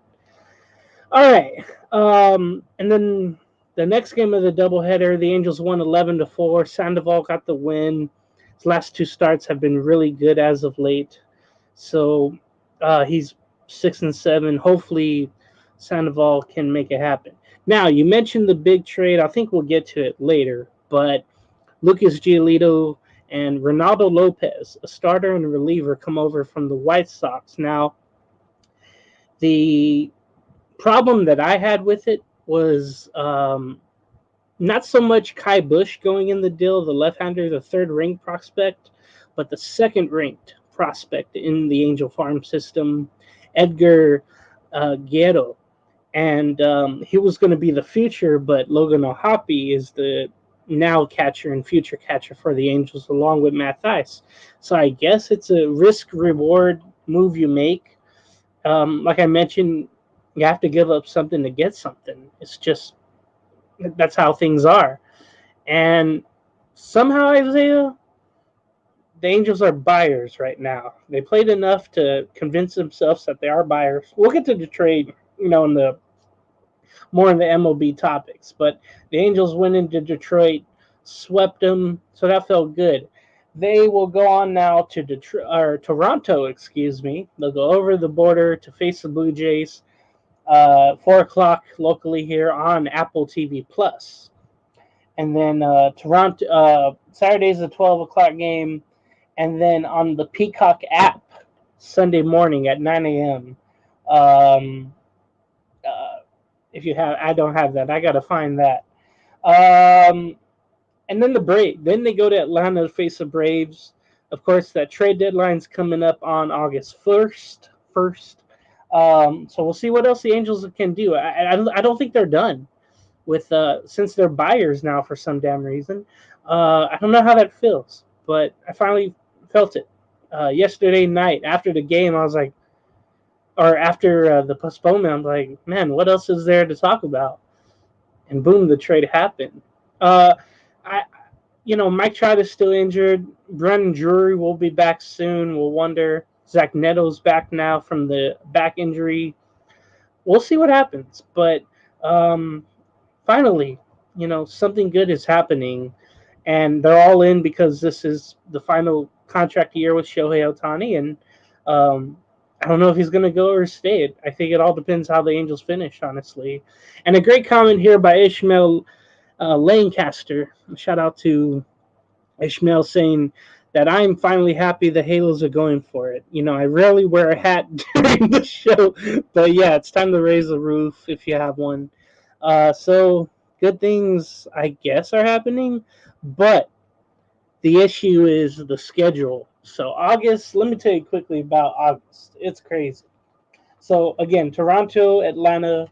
All right. And then the next game of the doubleheader, the Angels won 11-4. Sandoval got the win. His last 2 starts have been really good as of late. So he's 6-7. Hopefully Sandoval can make it happen. Now, you mentioned the big trade. I think we'll get to it later. But Lucas Giolito and Ronaldo Lopez, a starter and a reliever, come over from the White Sox. Now, the problem that I had with it was not so much Kai Busch going in the deal, the left-hander, the third-ranked prospect, but the second-ranked prospect in the Angel farm system, Edgar Guerrero. And he was going to be the future, but Logan O'Hoppe is the now catcher and future catcher for the Angels, along with Matt Thaiss. So I guess it's a risk-reward move you make. Like I mentioned, you have to give up something to get something. It's just, that's how things are. And somehow, Isaiah, the Angels are buyers right now. They played enough to convince themselves that they are buyers. We'll get to the trade, in the more in the MLB topics. But the Angels went into Detroit, swept them, so that felt good. They will go on now to Toronto. They'll go over the border to face the Blue Jays. 4:00 locally here on Apple TV Plus, and then Toronto Saturday's a 12:00 game, and then on the Peacock app Sunday morning at 9 a.m. If you have, I don't have that. I gotta find that. And then then they go to Atlanta to face the Braves. Of course, that trade deadline's coming up on August 1st. So we'll see what else the Angels can do. I don't think they're done with since they're buyers now for some damn reason. I don't know how that feels, but I finally felt it yesterday night after the game. I was like, or after the postponement, I'm like, man, what else is there to talk about? And boom, the trade happened. Mike Trout is still injured. Brennan Drury will be back soon. We'll wonder. Zach Neto's back now from the back injury. We'll see what happens. But finally, something good is happening. And they're all in because this is the final contract year with Shohei Ohtani. And I don't know if he's going to go or stay. I think it all depends how the Angels finish, honestly. And a great comment here by Ishmael Lancaster. Shout out to Ishmael saying that I'm finally happy the Halos are going for it. You know, I rarely wear a hat during the show, but yeah, it's time to raise the roof if you have one. So good things, I guess, are happening, but the issue is the schedule. So August, let me tell you quickly about August. It's crazy. So again, Toronto, Atlanta,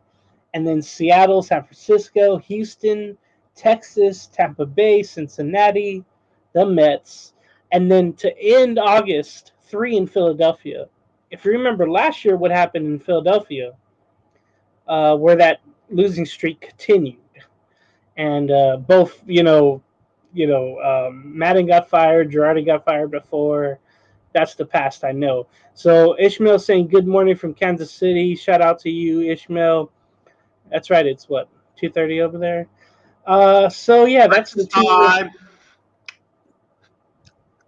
and then Seattle, San Francisco, Houston, Texas, Tampa Bay, Cincinnati, the Mets, and then to end August, 3 in Philadelphia. If you remember last year, what happened in Philadelphia, where that losing streak continued, and both, Madden got fired, Girardi got fired before. That's the past, I know. So Ishmael saying good morning from Kansas City. Shout out to you, Ishmael. That's right. It's what 2:30 over there. So yeah, that's the team. Time.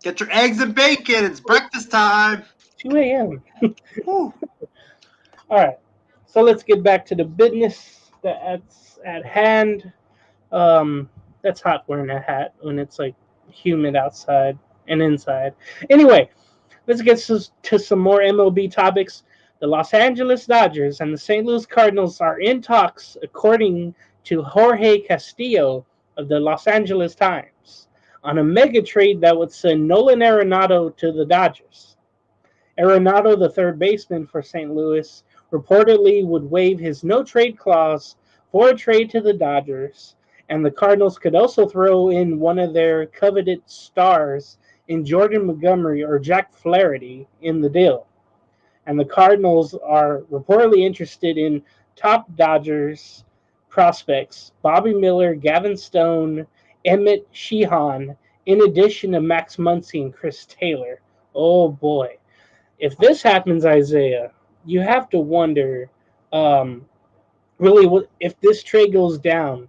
Get your eggs and bacon. It's breakfast time. 2 a.m. All right. So let's get back to the business that's at hand. That's hot wearing a hat when it's like humid outside and inside. Anyway, let's get to some more MLB topics. The Los Angeles Dodgers and the St. Louis Cardinals are in talks, according to Jorge Castillo of the Los Angeles Times, on a mega trade that would send Nolan Arenado to the Dodgers. Arenado, the third baseman for St. Louis, reportedly would waive his no-trade clause for a trade to the Dodgers, and the Cardinals could also throw in one of their coveted stars in Jordan Montgomery or Jack Flaherty in the deal. And the Cardinals are reportedly interested in top Dodgers prospects Bobby Miller, Gavin Stone, Emmett Sheehan, in addition to Max Muncy and Chris Taylor. Oh boy. If this happens, Isaiah, you have to wonder really if this trade goes down.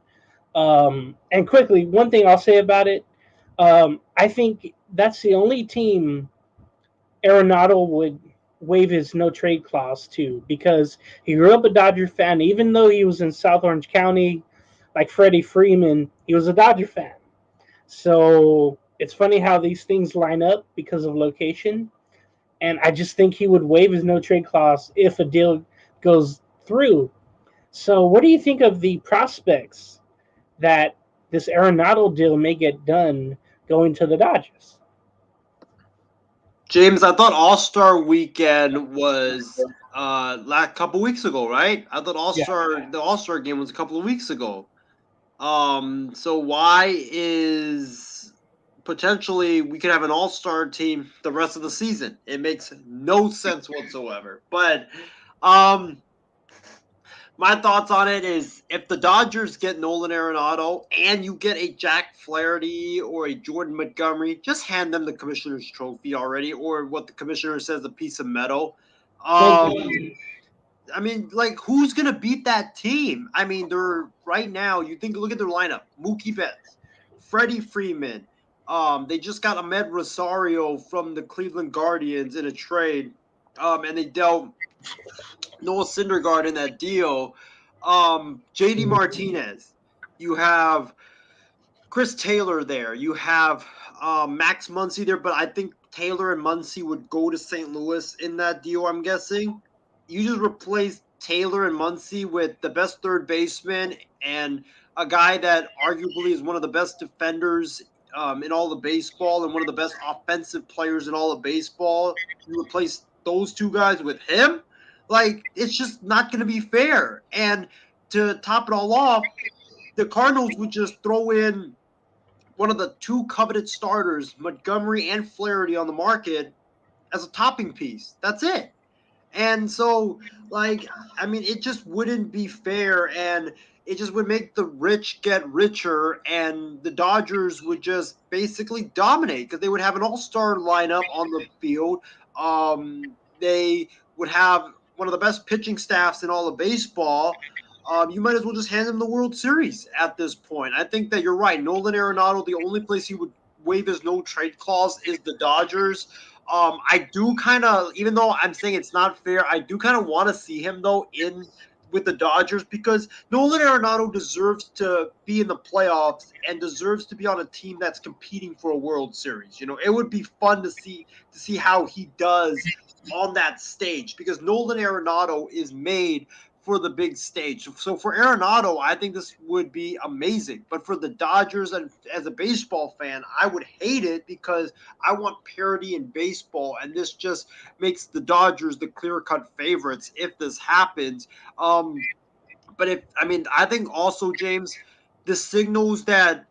And quickly, one thing I'll say about it, I think that's the only team Arenado would waive his no trade clause to, because he grew up a Dodger fan. Even though he was in South Orange County, like Freddie Freeman, he was a Dodger fan. So it's funny how these things line up because of location. And I just think he would waive his no trade clause if a deal goes through. So what do you think of the prospects that this Arenado deal may get done going to the Dodgers? James, I thought All-Star Weekend was last couple weeks ago, right? I thought the All-Star game was a couple of weeks ago. So why is potentially we could have an All-Star team the rest of the season? It makes no sense whatsoever. But my thoughts on it is if the Dodgers get Nolan Arenado and you get a Jack Flaherty or a Jordan Montgomery, just hand them the commissioner's trophy already, or what the commissioner says, a piece of metal. I mean, like, who's going to beat that team? I mean, they're right now, look at their lineup. Mookie Betts, Freddie Freeman. They just got Ahmed Rosario from the Cleveland Guardians in a trade, and they dealt Noah Syndergaard in that deal. JD Martinez. You have Chris Taylor there. You have Max Muncy there, but I think Taylor and Muncy would go to St. Louis in that deal, I'm guessing. You just replace Taylor and Muncy with the best third baseman and a guy that arguably is one of the best defenders in all of baseball and one of the best offensive players in all of baseball. You replace those two guys with him? Like, it's just not going to be fair. And to top it all off, the Cardinals would just throw in one of the two coveted starters, Montgomery and Flaherty, on the market as a topping piece. That's it. And so, like, I mean, it just wouldn't be fair, and it just would make the rich get richer, and the Dodgers would just basically dominate because they would have an all-star lineup on the field. They would have one of the best pitching staffs in all of baseball. You might as well just hand them the World Series at this point. I think that you're right. Nolan Arenado, the only place he would waive his no-trade clause is the Dodgers. I do kind of, even though I'm saying it's not fair, I do kind of want to see him though in with the Dodgers because Nolan Arenado deserves to be in the playoffs and deserves to be on a team that's competing for a World Series. You know, it would be fun to see how he does on that stage because Nolan Arenado is made for the big stage. So for Arenado, I think this would be amazing. But for the Dodgers and as a baseball fan, I would hate it because I want parity in baseball, and this just makes the Dodgers the clear-cut favorites if this happens. But I think also, James, this signals that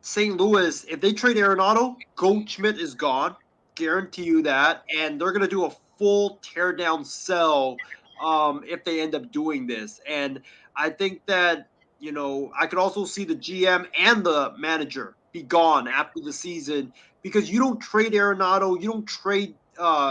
St. Louis, if they trade Arenado, Goldschmidt is gone. Guarantee you that. And they're going to do a full teardown sell if they end up doing this. And I think that, I could also see the GM and the manager be gone after the season because you don't trade Arenado, you don't trade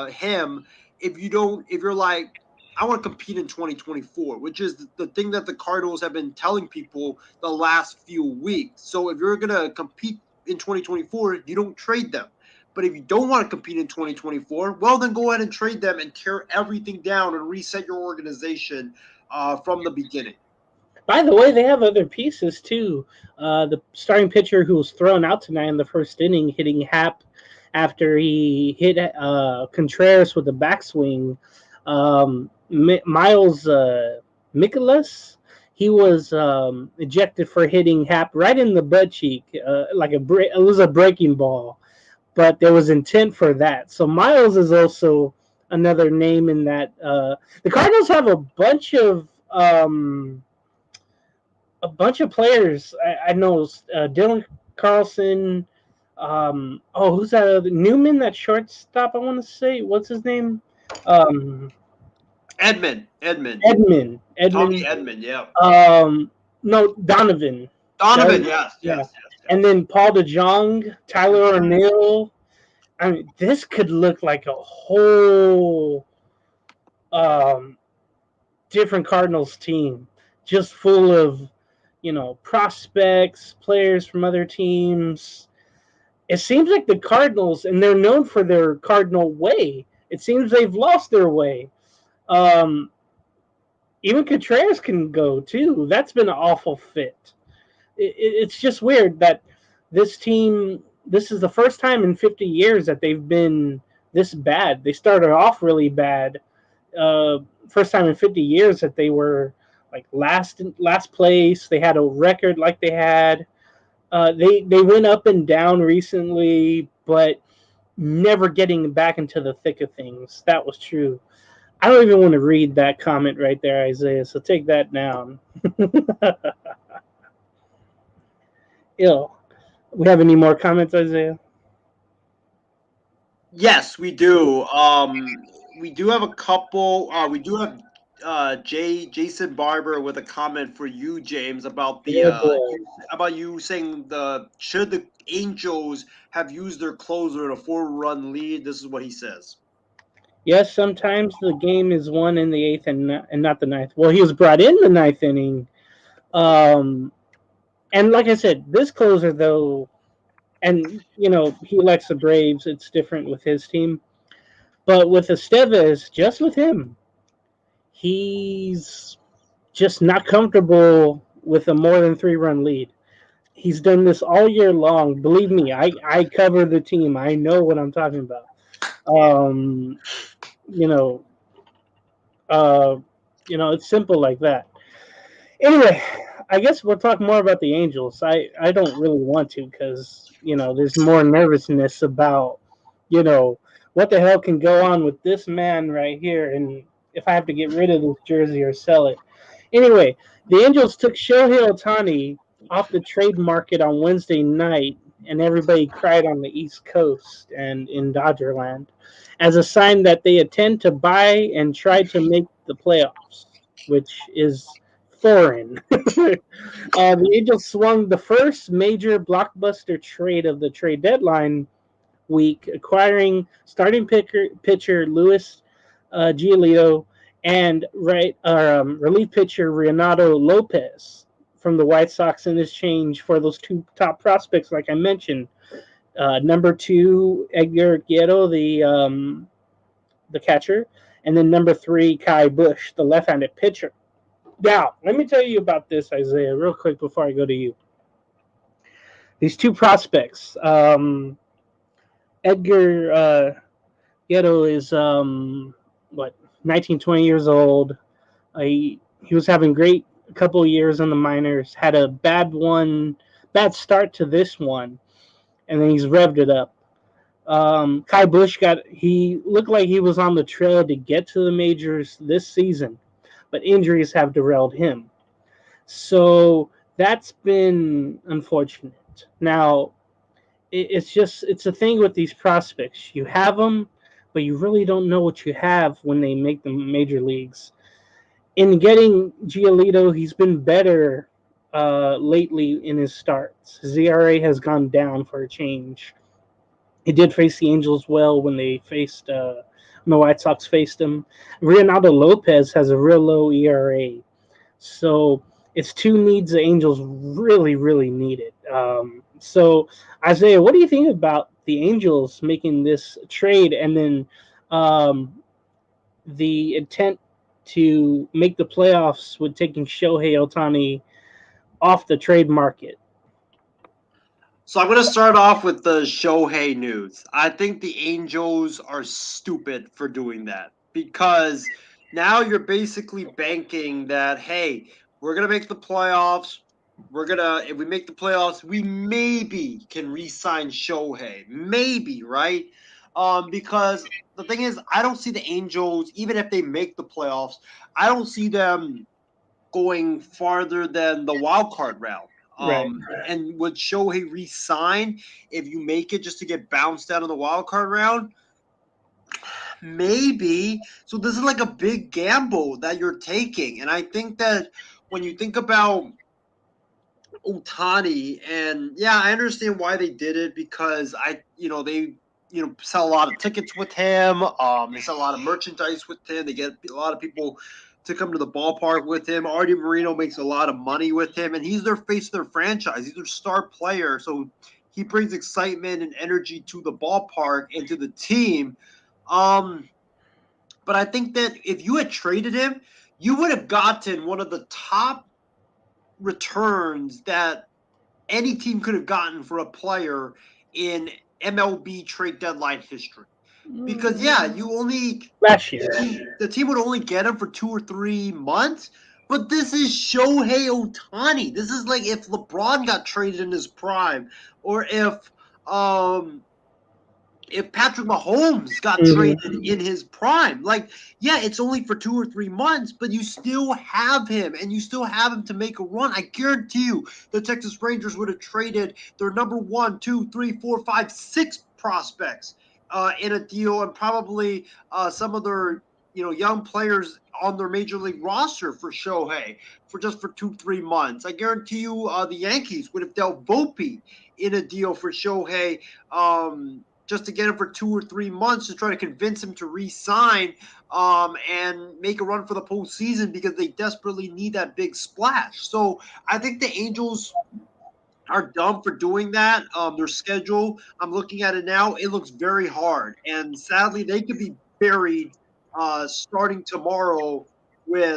him if you're like, I want to compete in 2024, which is the thing that the Cardinals have been telling people the last few weeks. So if you're going to compete in 2024, you don't trade them. But if you don't want to compete in 2024, well, then go ahead and trade them and tear everything down and reset your organization from the beginning. By the way, they have other pieces too. The starting pitcher who was thrown out tonight in the first inning, hitting Hap after he hit Contreras with a backswing. Miles Mikolas, he was ejected for hitting Hap right in the butt cheek, it was a breaking ball, but there was intent for that. So Miles is also another name in that. The Cardinals have a bunch of players. I know Dylan Carlson. Who's that other Newman? That shortstop. I want to say, what's his name? Edmund. Tommy Edmund, yeah. No, Donovan. Yes. And then Paul DeJong, Tyler O'Neill. I mean, this could look like a whole different Cardinals team, just full of, prospects, players from other teams. It seems like the Cardinals, and they're known for their Cardinal way. It seems they've lost their way. Even Contreras can go too. That's been an awful fit. It's just weird that this team. This is the first time in 50 years that they've been this bad. They started off really bad. First time in 50 years that they were like last place. They had a record like they had. They went up and down recently, but never getting back into the thick of things. That was true. I don't even want to read that comment right there, Isaiah, so take that down. We have any more comments, Isaiah? Yes, we do. We do have a couple. We do have Jason Barber with a comment for you, James, about about you saying should the Angels have used their closer in a 4-run lead? This is what he says. Yes, sometimes the game is won in the 8th and not the 9th. Well, he was brought in the 9th inning. And like I said, this closer, though, and, he likes the Braves. It's different with his team. But with Estevez, just with him, he's just not comfortable with a more than 3-run lead. He's done this all year long. Believe me, I cover the team. I know what I'm talking about. It's simple like that. Anyway, I guess we'll talk more about the Angels. I don't really want to because, there's more nervousness about, what the hell can go on with this man right here, and if I have to get rid of this jersey or sell it. Anyway, the Angels took Shohei Ohtani off the trade market on Wednesday night, and everybody cried on the East Coast and in Dodgerland as a sign that they intend to buy and try to make the playoffs, which is foreign. The Angels swung the first major blockbuster trade of the trade deadline week, acquiring starting pitcher Luis Giolito and relief pitcher Renato Lopez from the White Sox in exchange for those two top prospects, like I mentioned. Number 2, Edgar Giolito, the catcher, and then number 3, Kai Bush, the left-handed pitcher. Now, let me tell you about this, Isaiah, real quick before I go to you. These two prospects, Edgar Giolito is 19, 20 years old. He was having great couple of years in the minors. Had a bad start to this one, and then he's revved it up. Kai Bush he looked like he was on the trail to get to the majors this season, but injuries have derailed him. So that's been unfortunate. Now, it's a thing with these prospects. You have them, but you really don't know what you have when they make the major leagues. In getting Giolito, he's been better lately in his starts. His ERA has gone down for a change. He did face the Angels well when they faced when the White Sox faced him. Arenado Lopez has a real low ERA. So it's two needs the Angels really, really needed. So, Isaiah, what do you think about the Angels making this trade and then the intent to make the playoffs with taking Shohei Ohtani off the trade market? So I'm going to start off with the Shohei news. I think the Angels are stupid for doing that because now you're basically banking that, hey, we're going to make the playoffs. If we make the playoffs, we maybe can re-sign Shohei. Maybe, right? Because the thing is, I don't see the Angels, even if they make the playoffs, I don't see them going farther than the wild card round. Right. And would Shohei re-sign if you make it just to get bounced out of the wild card round? Maybe. So this is like a big gamble that you're taking. And I think that when you think about Ohtani, and yeah, I understand why they did it because they sell a lot of tickets with him. They sell a lot of merchandise with him. They get a lot of people to come to the ballpark with him. Artie Moreno makes a lot of money with him, and he's their face of their franchise. He's their star player, so he brings excitement and energy to the ballpark and to the team. But I think that if you had traded him, you would have gotten one of the top returns that any team could have gotten for a player in MLB trade deadline history. Because last year the team would only get him for 2 or 3 months. But this is Shohei Ohtani. This is like if LeBron got traded in his prime, or if Patrick Mahomes got traded in his prime. Like, yeah, it's only for 2 or 3 months, but you still have him, and you still have him to make a run. I guarantee you the Texas Rangers would have traded their number 1, 2, 3, 4, 5, 6 prospects in a deal, and probably some of their young players on their major league roster for Shohei for 2-3 months. I guarantee you the Yankees would have dealt Volpe in a deal for Shohei just to get him for 2 or 3 months to try to convince him to re-sign and make a run for the postseason because they desperately need that big splash. So I think the Angels are dumb for doing that. Their schedule, I'm looking at it now, it looks very hard. And sadly, they could be buried starting tomorrow with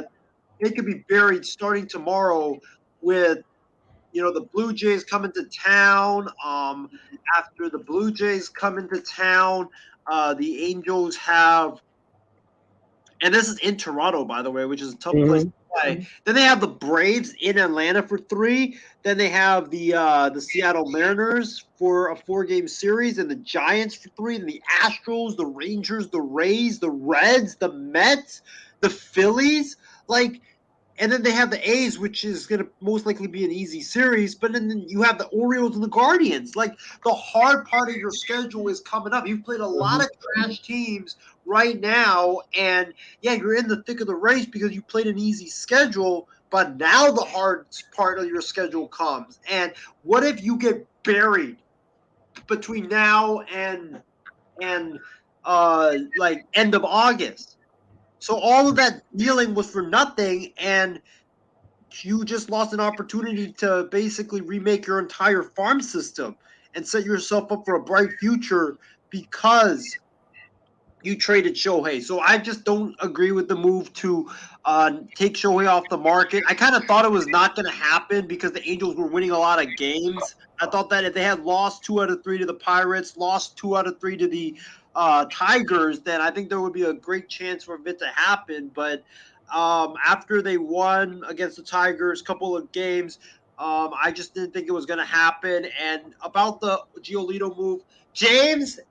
the Blue Jays coming to town. After the Blue Jays come into town, the Angels have, and this is in Toronto, by the way, which is a tough place to play. Then they have the Braves in Atlanta for 3. Then they have the Seattle Mariners for a 4-game series, and the Giants for 3. And the Astros, the Rangers, the Rays, the Reds, the Mets, the Phillies. And then they have the A's, which is going to most likely be an easy series. But then you have the Orioles and the Guardians. The hard part of your schedule is coming up. You've played a lot of trash teams right now. And, yeah, you're in the thick of the race because you played an easy schedule. But now the hard part of your schedule comes. And what if you get buried between now and end of August? So all of that dealing was for nothing, and you just lost an opportunity to basically remake your entire farm system. and set yourself up for a bright future because you traded Shohei. So I just don't agree with the move to take Shohei off the market. I kind of thought it was not going to happen because the Angels were winning a lot of games. I thought that if they had lost 2 out of 3 to the Pirates, lost 2 out of 3 to the Tigers, then I think there would be a great chance for it to happen. But after they won against the Tigers, couple of games, I just didn't think it was going to happen. And about the Giolito move, James,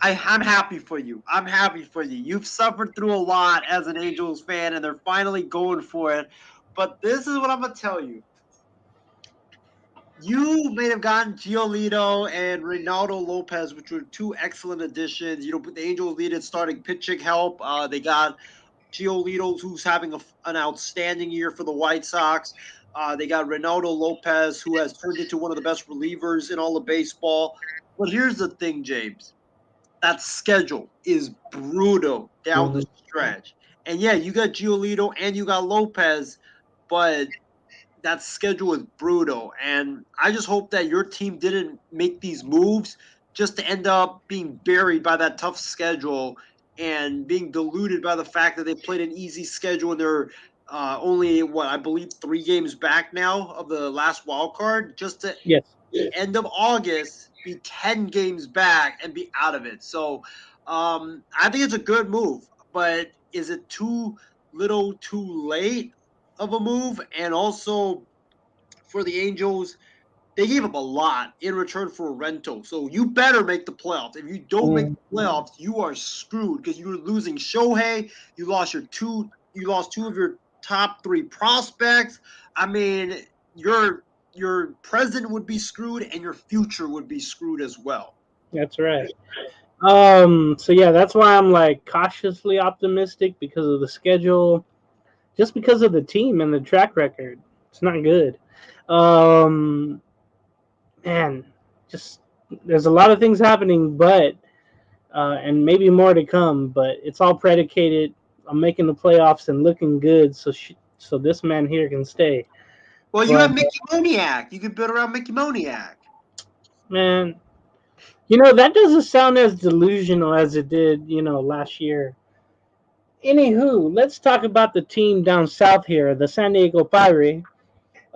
I'm happy for you. I'm happy for you. You've suffered through a lot as an Angels fan, and they're finally going for it. But this is what I'm going to tell you. You may have gotten Giolito and Reynaldo Lopez, which were 2 excellent additions. The Angels needed starting pitching help. They got Giolito, who's having an outstanding year for the White Sox. They got Reynaldo Lopez, who has turned into one of the best relievers in all of baseball. But here's the thing, James. That schedule is brutal down the stretch. And yeah, you got Giolito and you got Lopez, but that schedule is brutal. And I just hope that your team didn't make these moves just to end up being buried by that tough schedule and being diluted by the fact that they played an easy schedule and they're only, I believe 3 games back now of the last wild card, just to end of August be 10 games back and be out of it. So I think it's a good move, but is it too little too late of a move? And also for the Angels, they gave up a lot in return for a rental. So you better make the playoffs. If you don't make the playoffs, you are screwed because you're losing Shohei. You lost 2 of your top 3 prospects. I mean, your present would be screwed and your future would be screwed as well. That's right. So yeah, that's why I'm like cautiously optimistic because of the schedule, just because of the team and the track record. It's not good. Man, just there's a lot of things happening, but and maybe more to come. But it's all predicated on making the playoffs and looking good, so this man here can stay. Well, you have Mickey Moniak. You can build around Mickey Moniak. Man, that doesn't sound as delusional as it did, last year. Anywho, let's talk about the team down south here, the San Diego Padres.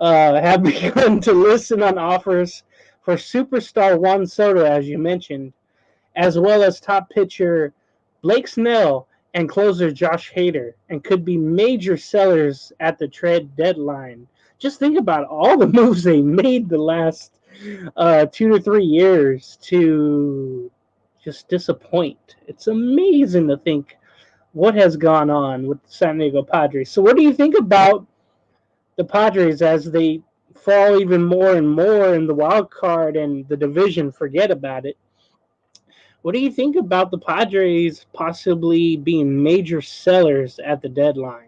Have begun to listen on offers for superstar Juan Soto, as you mentioned, as well as top pitcher Blake Snell and closer Josh Hader, and could be major sellers at the trade deadline. Just think about all the moves they made the last 2 to 3 years to just disappoint. It's amazing to think what has gone on with the San Diego Padres. So what do you think about the Padres as they fall even more and more in the wild card and the division? Forget about it. What do you think about the Padres possibly being major sellers at the deadline?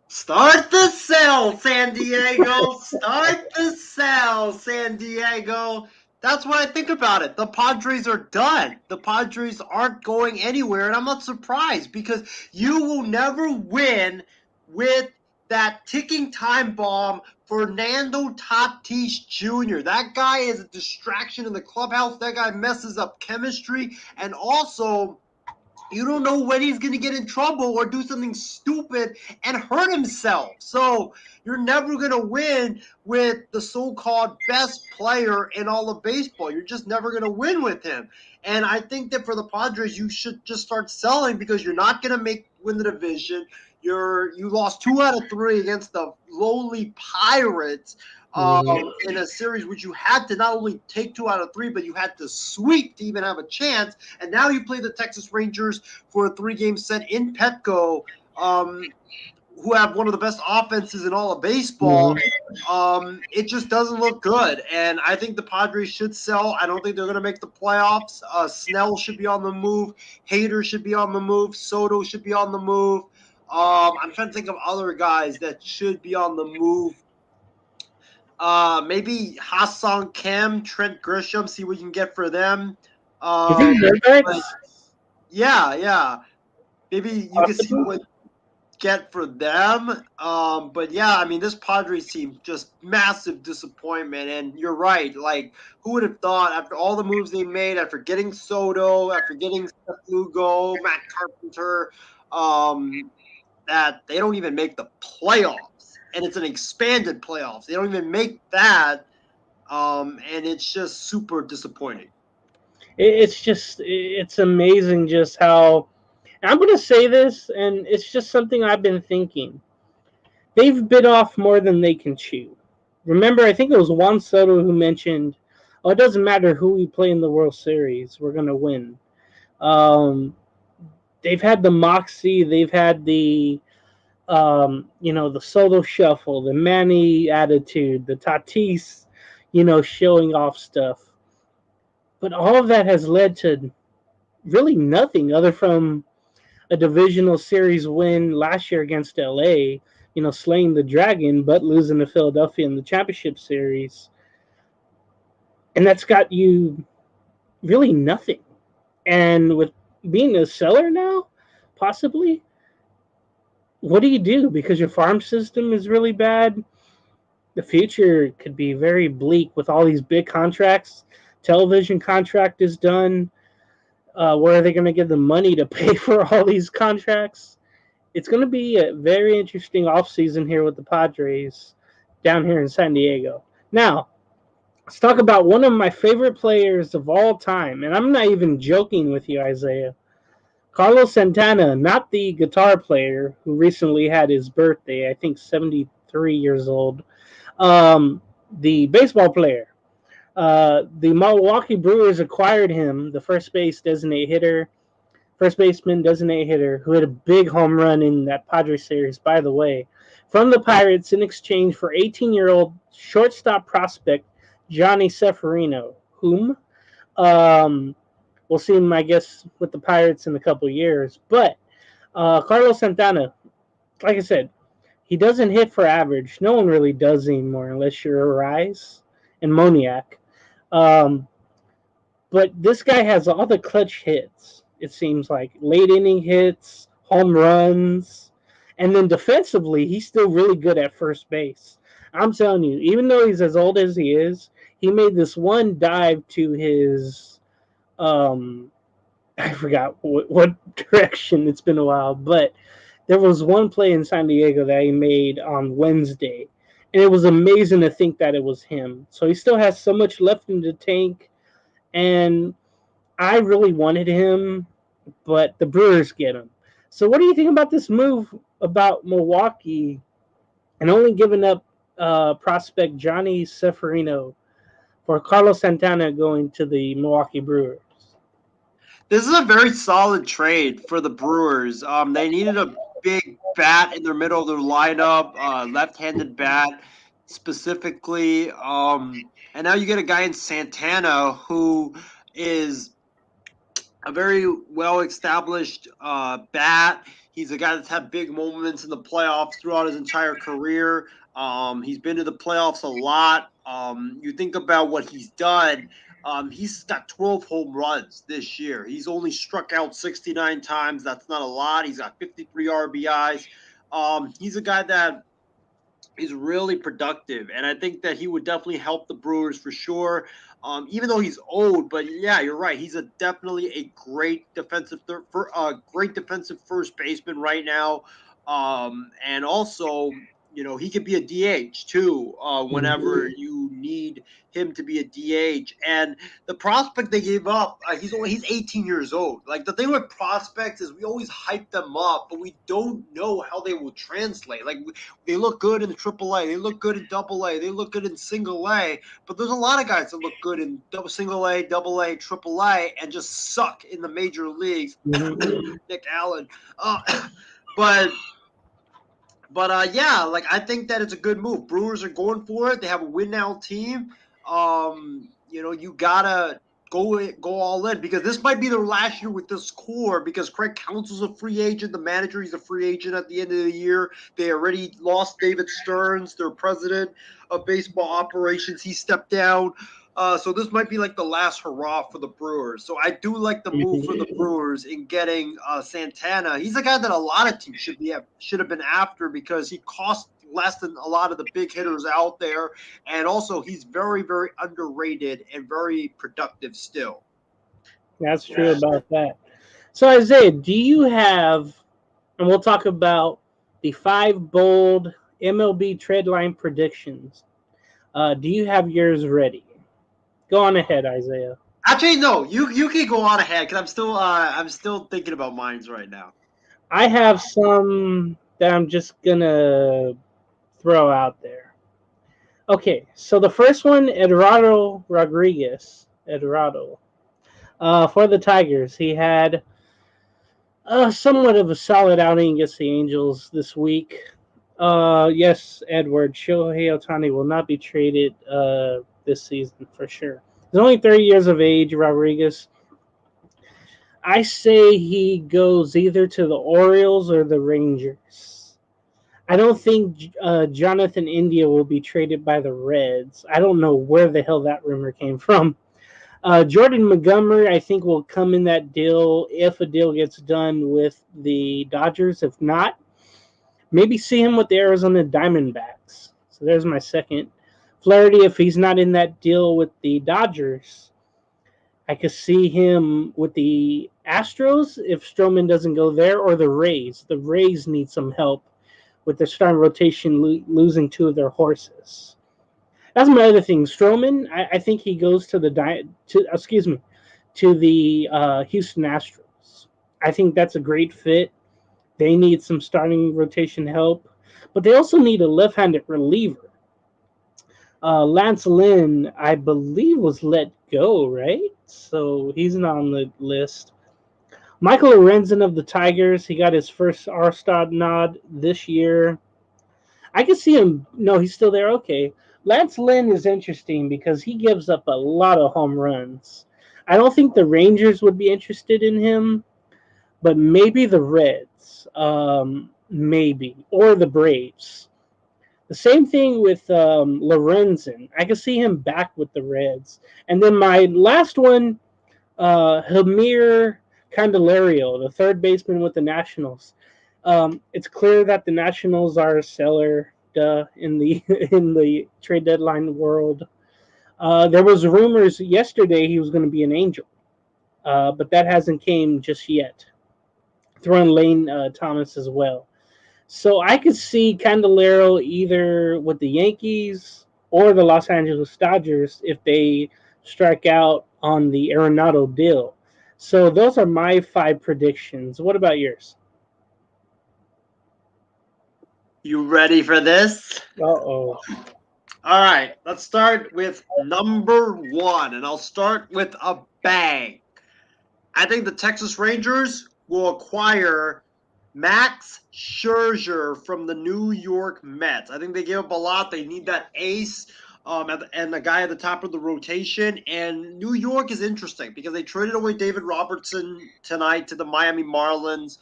Start the sell, San Diego. Start the sell, San Diego. That's what I think about it. The Padres are done. The Padres aren't going anywhere, and I'm not surprised because you will never win with that ticking time bomb, Fernando Tatis Jr. That guy is a distraction in the clubhouse. That guy messes up chemistry, and also you don't know when he's going to get in trouble or do something stupid and hurt himself. So you're never going to win with the so-called best player in all of baseball. You're just never going to win with him. And I think that for the Padres, you should just start selling because you're not going to win the division. You lost 2 out of 3 against the lowly Pirates. In a series which you had to not only take 2 out of 3, but you had to sweep to even have a chance. And now you play the Texas Rangers for a 3-game set in Petco, who have one of the best offenses in all of baseball. It just doesn't look good. And I think the Padres should sell. I don't think they're going to make the playoffs. Snell should be on the move. Hader should be on the move. Soto should be on the move. I'm trying to think of other guys that should be on the move. Maybe Ha-Seong Kim, Trent Grisham, see what you can get for them. You think Herbert? Yeah. Maybe you can see what get for them. But yeah, I mean, this Padres team just massive disappointment. And you're right. Like, who would have thought after all the moves they made, after getting Soto, after getting Seth Lugo, Matt Carpenter, that they don't even make the playoffs, and it's an expanded playoffs. They don't even make that, and it's just super disappointing. It's amazing just how. I'm going to say this, and it's just something I've been thinking. They've bit off more than they can chew. Remember, I think it was Juan Soto who mentioned, "Oh, it doesn't matter who we play in the World Series, we're going to win." Um, they've had the moxie, they've had the the Soto shuffle, the Manny attitude, the Tatis, showing off stuff. But all of that has led to really nothing other from a divisional series win last year against LA, slaying the Dragon, but losing to Philadelphia in the championship series. And that's got you really nothing. And with being a seller now, possibly, what do you do? Because your farm system is really bad. The future could be very bleak with all these big contracts. Television contract is done. Where are they going to get the money to pay for all these contracts? It's going to be a very interesting offseason here with the Padres down here in San Diego. Now, let's talk about one of my favorite players of all time. And I'm not even joking with you, Isaiah. Carlos Santana, not the guitar player who recently had his birthday, I think 73 years old. The baseball player. The Milwaukee Brewers acquired him, the first baseman designated hitter, who had a big home run in that Padres series, by the way, from the Pirates in exchange for 18-year-old shortstop prospect Johnny Seferino, whom we'll see him, I guess, with the Pirates in a couple years. But Carlos Santana, like I said, he doesn't hit for average. No one really does anymore unless you're Arise and Moniak. But this guy has all the clutch hits, it seems like. Late inning hits, home runs. And then defensively, he's still really good at first base. I'm telling you, even though he's as old as he is, he made this one dive to his I forgot what direction. It's been a while, but there was one play in San Diego that he made on Wednesday, and it was amazing to think that it was him. So he still has so much left in the tank, and I really wanted him, but the Brewers get him. So what do you think about this move about Milwaukee and only giving up prospect Johnny Seferino for Carlos Santana going to the Milwaukee Brewers? This is a very solid trade for the Brewers. They needed a big bat in their middle of their lineup, left-handed bat specifically. And now you get a guy in Santana who is a very well-established bat. He's a guy that's had big moments in the playoffs throughout his entire career. He's been to the playoffs a lot. You think about what he's done. He's got 12 home runs this year. He's only struck out 69 times. That's not a lot. He's got 53 RBIs. He's a guy that is really productive, and I think that he would definitely help the Brewers for sure. Even though he's old, but yeah, you're right. He's definitely a great defensive first baseman right now, and also he could be a DH too whenever you need him to be a DH. And the prospect they gave up, he's 18 years old. Like the thing with prospects is we always hype them up, but we don't know how they will translate. Like they look good in AAA, they look good in AA, they look good in single A, but there's a lot of guys that look good in single A, AA, AAA, and just suck in the major leagues. Nick Allen, but. Yeah, like I think that it's a good move. Brewers are going for it. They have a win now team. You gotta go all in because this might be their last year with this core because Craig Counsell's a free agent. The manager, he's a free agent at the end of the year. They already lost David Stearns, their president of baseball operations. He stepped down. So this might be like the last hurrah for the Brewers. So I do like the move for the Brewers in getting Santana. He's a guy that a lot of teams should have been after because he cost less than a lot of the big hitters out there, and also he's very, very underrated and very productive still. That's true about that. So Isaiah, do you have? And we'll talk about the 5 bold MLB trade line predictions. Do you have yours ready? Go on ahead, Isaiah. Actually, no. You can go on ahead because I'm still thinking about mines right now. I have some that I'm just gonna throw out there. Okay, so the first one, Eduardo Rodriguez. Eduardo. For the Tigers, he had somewhat of a solid outing against the Angels this week. Yes, Edward, Shohei Ohtani will not be traded this season for sure. He's only 30 years of age, Rodriguez. I say he goes either to the Orioles or the Rangers. I don't think Jonathan India will be traded by the Reds. I don't know where the hell that rumor came from. Jordan Montgomery, I think, will come in that deal if a deal gets done with the Dodgers. If not, maybe see him with the Arizona Diamondbacks. So there's my second. Flaherty, if he's not in that deal with the Dodgers, I could see him with the Astros if Stroman doesn't go there, or the Rays. The Rays need some help with their starting rotation losing 2 of their horses. That's my other thing. Stroman, I think he goes to the Houston Astros. I think that's a great fit. They need some starting rotation help, but they also need a left-handed reliever. Lance Lynn, I believe, was let go, right? So he's not on the list. Michael Lorenzen of the Tigers, he got his first R-Star nod this year. I can see him. No, he's still there. Okay. Lance Lynn is interesting because he gives up a lot of home runs. I don't think the Rangers would be interested in him, but maybe the Reds, maybe, or the Braves. The same thing with Lorenzen. I can see him back with the Reds. And then my last one, Hamir Candelario, the third baseman with the Nationals. It's clear that the Nationals are a seller in the trade deadline world. There was rumors yesterday he was going to be an Angel, but that hasn't came just yet. Throwing Lane Thomas as well. So I could see Candelario either with the Yankees or the Los Angeles Dodgers if they strike out on the Arenado deal. So those are my 5 predictions. What about yours? You ready for this? Uh-oh. All right, let's start with number 1, and I'll start with a bang. I think the Texas Rangers will acquire Max Scherzer from the New York Mets. I think they gave up a lot. They need that ace and the guy at the top of the rotation. And New York is interesting because they traded away David Robertson tonight to the Miami Marlins.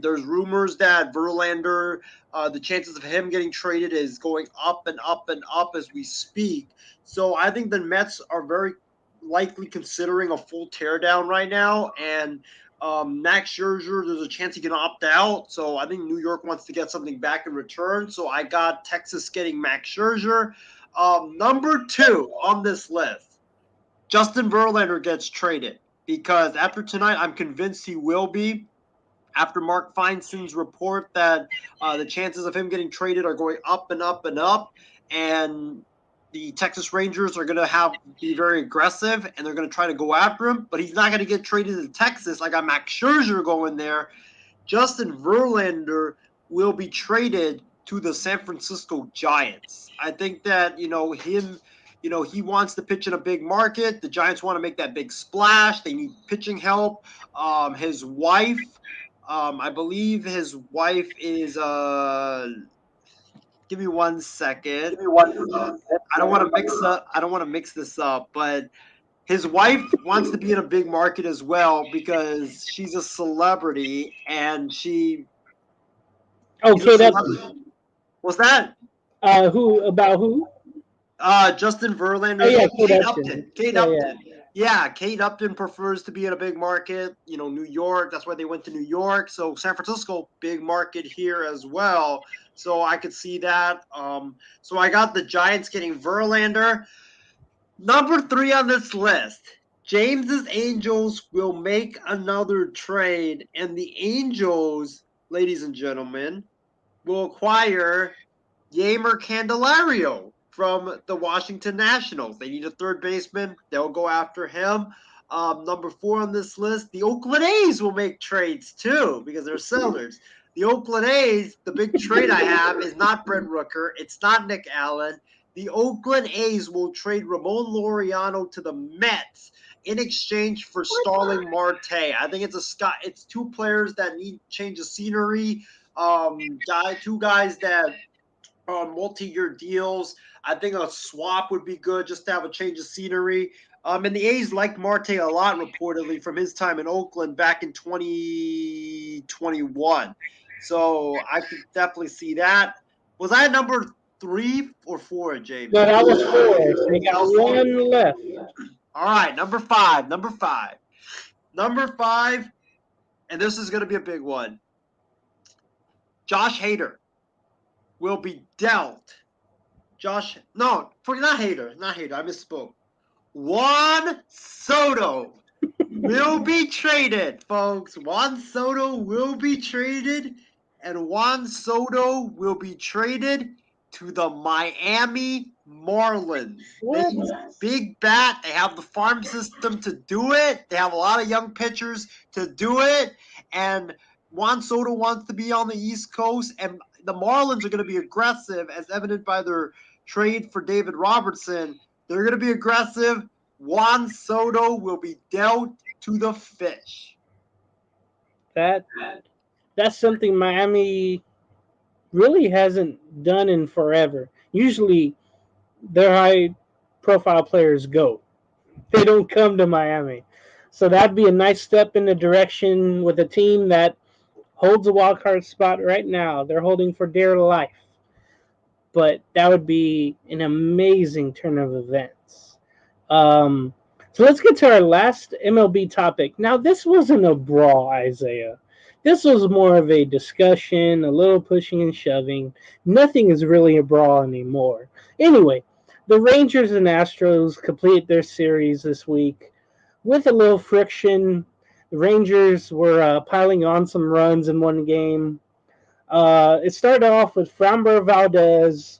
There's rumors that Verlander, the chances of him getting traded is going up and up and up as we speak. So I think the Mets are very likely considering a full teardown right now. And Max Scherzer, there's a chance he can opt out. So I think New York wants to get something back in return. So I got Texas getting Max Scherzer. Number 2 on this list, Justin Verlander gets traded because after tonight, I'm convinced he will be. After Mark Feinston's report that the chances of him getting traded are going up and up and up, and the Texas Rangers are going to be very aggressive, and they're going to try to go after him, but he's not going to get traded to Texas. I got Max Scherzer going there. Justin Verlander will be traded to the San Francisco Giants. I think that, he wants to pitch in a big market. The Giants want to make that big splash. They need pitching help. His wife, I believe his wife is give me 1 second. I don't want to mix this up, but his wife wants to be in a big market as well because she's a celebrity and she. Okay, that's. What's that? Who about who? Justin Verlander. Oh, yeah, Kate Upton. Kate Yeah, Upton. Yeah, Kate Upton prefers to be in a big market. New York. That's why they went to New York. So San Francisco, big market here as well. So I could see that. So I got the Giants getting Verlander. Number 3 on this list. James's Angels will make another trade, and the Angels, ladies and gentlemen, will acquire Yeimer Candelario from the Washington Nationals. They need a third baseman. They'll go after him. Number 4 on this list, the Oakland A's will make trades too because they're sellers. The Oakland A's, the big trade I have is not Brent Rooker. It's not Nick Allen. The Oakland A's will trade Ramon Laureano to the Mets in exchange for Starling Marte. I think it's 2 players that need change of scenery. 2 guys that on multi-year deals. I think a swap would be good just to have a change of scenery. And the A's liked Marte a lot, reportedly, from his time in Oakland back in 2021. So I could definitely see that. Was I number 3 or 4, James? No, that was 4. So you got one left. All right, number 5. Number 5, and this is going to be a big one. Josh Hader will be dealt. Not Hader. I misspoke. Juan Soto will be traded, folks. Juan Soto will be traded, and Juan Soto will be traded to the Miami Marlins. Big bat. They have the farm system to do it. They have a lot of young pitchers to do it, and Juan Soto wants to be on the East Coast, and the Marlins are going to be aggressive, as evident by their trade for David Robertson. They're going to be aggressive. Juan Soto will be dealt to the Fish. That's something Miami really hasn't done in forever. Usually, their high-profile players go. They don't come to Miami. So that'd be a nice step in the direction with a team that holds a wild card spot right now. They're holding for dear life. But that would be an amazing turn of events. So let's get to our last MLB topic. Now, this wasn't a brawl, Isaiah. This was more of a discussion, a little pushing and shoving. Nothing is really a brawl anymore. Anyway, the Rangers and Astros completed their series this week with a little friction. The Rangers were piling on some runs in one game. It started off with Framber Valdez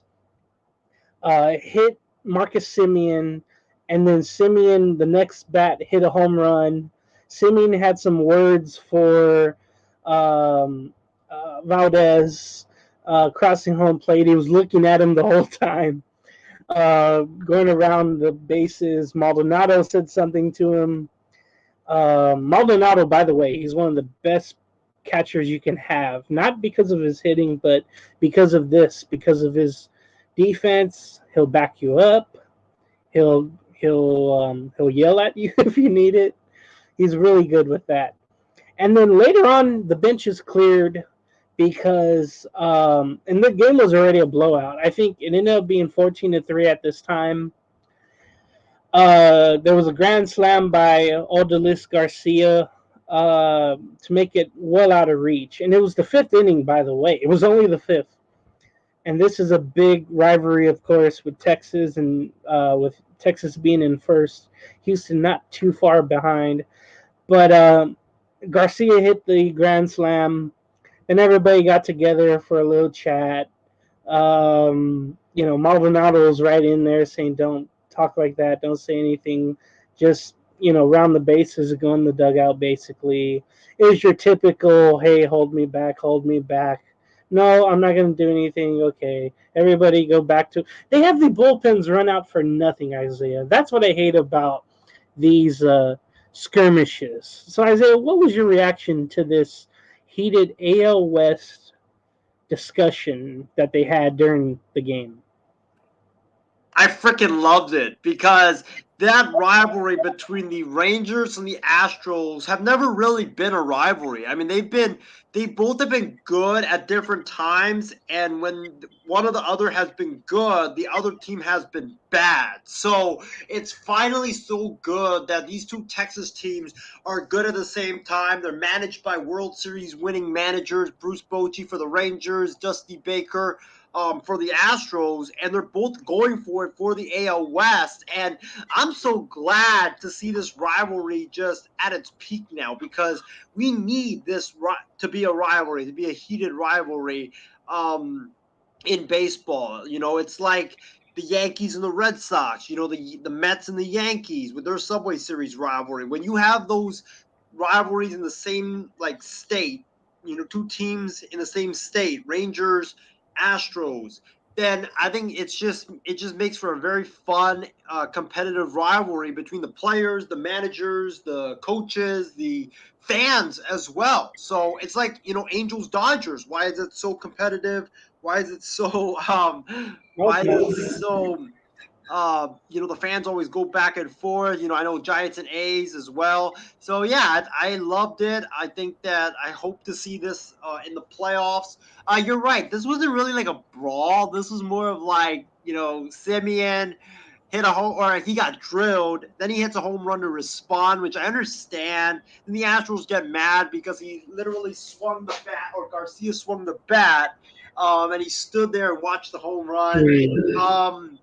hit Marcus Semien, and then Semien, the next bat, hit a home run. Semien had some words for Valdez crossing home plate. He was looking at him the whole time, going around the bases. Maldonado said something to him. Maldonado, by the way, he's one of the best catchers you can have, not because of his hitting, but because of his defense. He'll back you up. He'll yell at you if you need it. He's really good with that. And then later on, the bench is cleared because and the game was already a blowout. I think it ended up being 14-3 at this time. There was a grand slam by Odalys Garcia to make it well out of reach. And it was the 5th inning, by the way. It was only the 5th. And this is a big rivalry, of course, with Texas, and with Texas being in first. Houston not too far behind. But Garcia hit the grand slam, and everybody got together for a little chat. Maldonado was right in there saying, "Don't talk like that. Don't say anything. Just, round the bases, go in the dugout, basically." It was your typical, "Hey, hold me back, hold me back." No, I'm not going to do anything. Okay, everybody go back to... They have the bullpens run out for nothing, Isaiah. That's what I hate about these skirmishes. So, Isaiah, what was your reaction to this heated AL West discussion that they had during the game? I freaking loved it because that rivalry between the Rangers and the Astros have never really been a rivalry. I mean, they both have been good at different times, and when one or the other has been good, the other team has been bad. So it's finally so good that these two Texas teams are good at the same time. They're managed by World Series winning managers, Bruce Bochy for the Rangers, Dusty Baker for the Astros, and they're both going for it for the AL West. And I'm so glad to see this rivalry just at its peak now, because we need this to be a rivalry, to be a heated rivalry in baseball. You know, it's like the Yankees and the Red Sox, you know, the Mets and the Yankees with their Subway Series rivalry. When you have those rivalries in the same like state, you know, two teams in the same state, Rangers, Astros, then I think it just makes for a very fun, competitive rivalry between the players, the managers, the coaches, the fans as well. So it's like, you know, Angels Dodgers. Why is it so competitive? Why is it so why is it so you know, the fans always go back and forth. You know, I know Giants and A's as well. So yeah, I loved it. I think that I hope to see this in the playoffs. You're right. This wasn't really like a brawl. This was more of like, you know, Simeon hit a home, or he got drilled. Then he hits a home run to respond, which I understand. And the Astros get mad because he literally swung the bat, or Garcia swung the bat, and he stood there and watched the home run.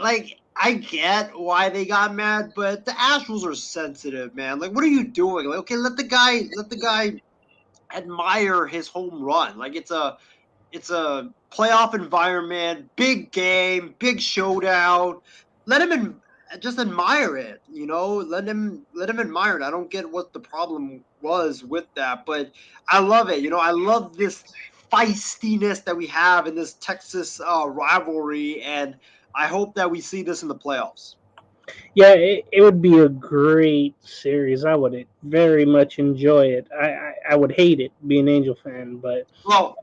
Like, I get why they got mad, but the Astros are sensitive, man. Like, what are you doing? Like, okay, let the guy admire his home run. Like, it's a playoff environment, big game, big showdown. Let him just admire it, you know. Let him admire it. I don't get what the problem was with that, but I love it. You know, I love this feistiness that we have in this Texas rivalry, and I hope that we see this in the playoffs. Yeah, it would be a great series. I would very much enjoy it. I would hate it, being an Angel fan, but Well,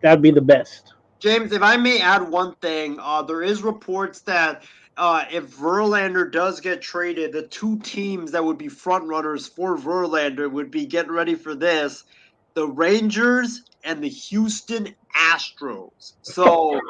that'd be the best. James, if I may add one thing, there is reports that if Verlander does get traded, the two teams that would be front runners for Verlander would be getting ready for this: the Rangers and the Houston Astros. So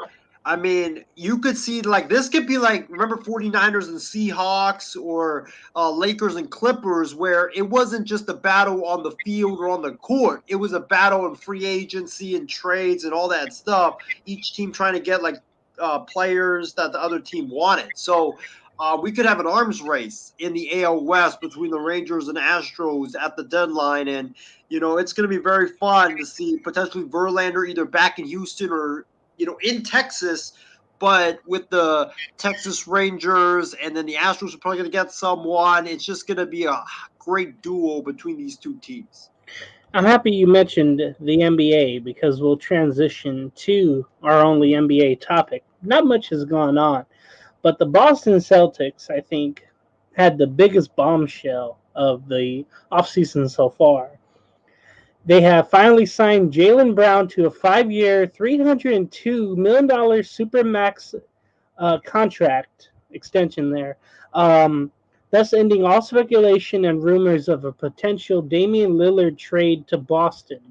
I mean, you could see like this could be like, remember 49ers and Seahawks, or Lakers and Clippers, where it wasn't just a battle on the field or on the court. It was a battle in free agency and trades and all that stuff. Each team trying to get like players that the other team wanted. So we could have an arms race in the AL West between the Rangers and Astros at the deadline. And, you know, it's going to be very fun to see potentially Verlander either back in Houston or, you know, in Texas, but with the Texas Rangers, and then the Astros are probably going to get someone. It's just going to be a great duel between these two teams. I'm happy you mentioned the NBA, because we'll transition to our only NBA topic. Not much has gone on, but the Boston Celtics, I think, had the biggest bombshell of the offseason so far. They have finally signed Jalen Brown to a 5-year, $302 million Supermax contract extension there, thus ending all speculation and rumors of a potential Damian Lillard trade to Boston.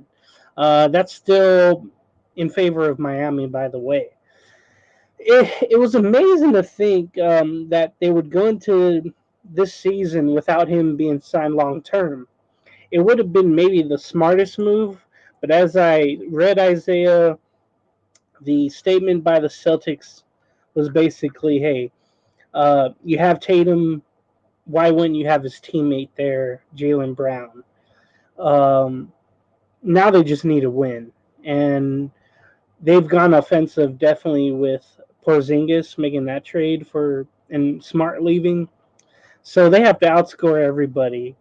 That's still in favor of Miami, by the way. It was amazing to think that they would go into this season without him being signed long term. It would have been maybe the smartest move, but as I read Isaiah, the statement by the Celtics was basically, hey, you have Tatum, why wouldn't you have his teammate there, Jalen Brown? Now they just need a win. And they've gone offensive definitely with Porzingis making that trade and Smart leaving. So they have to outscore everybody.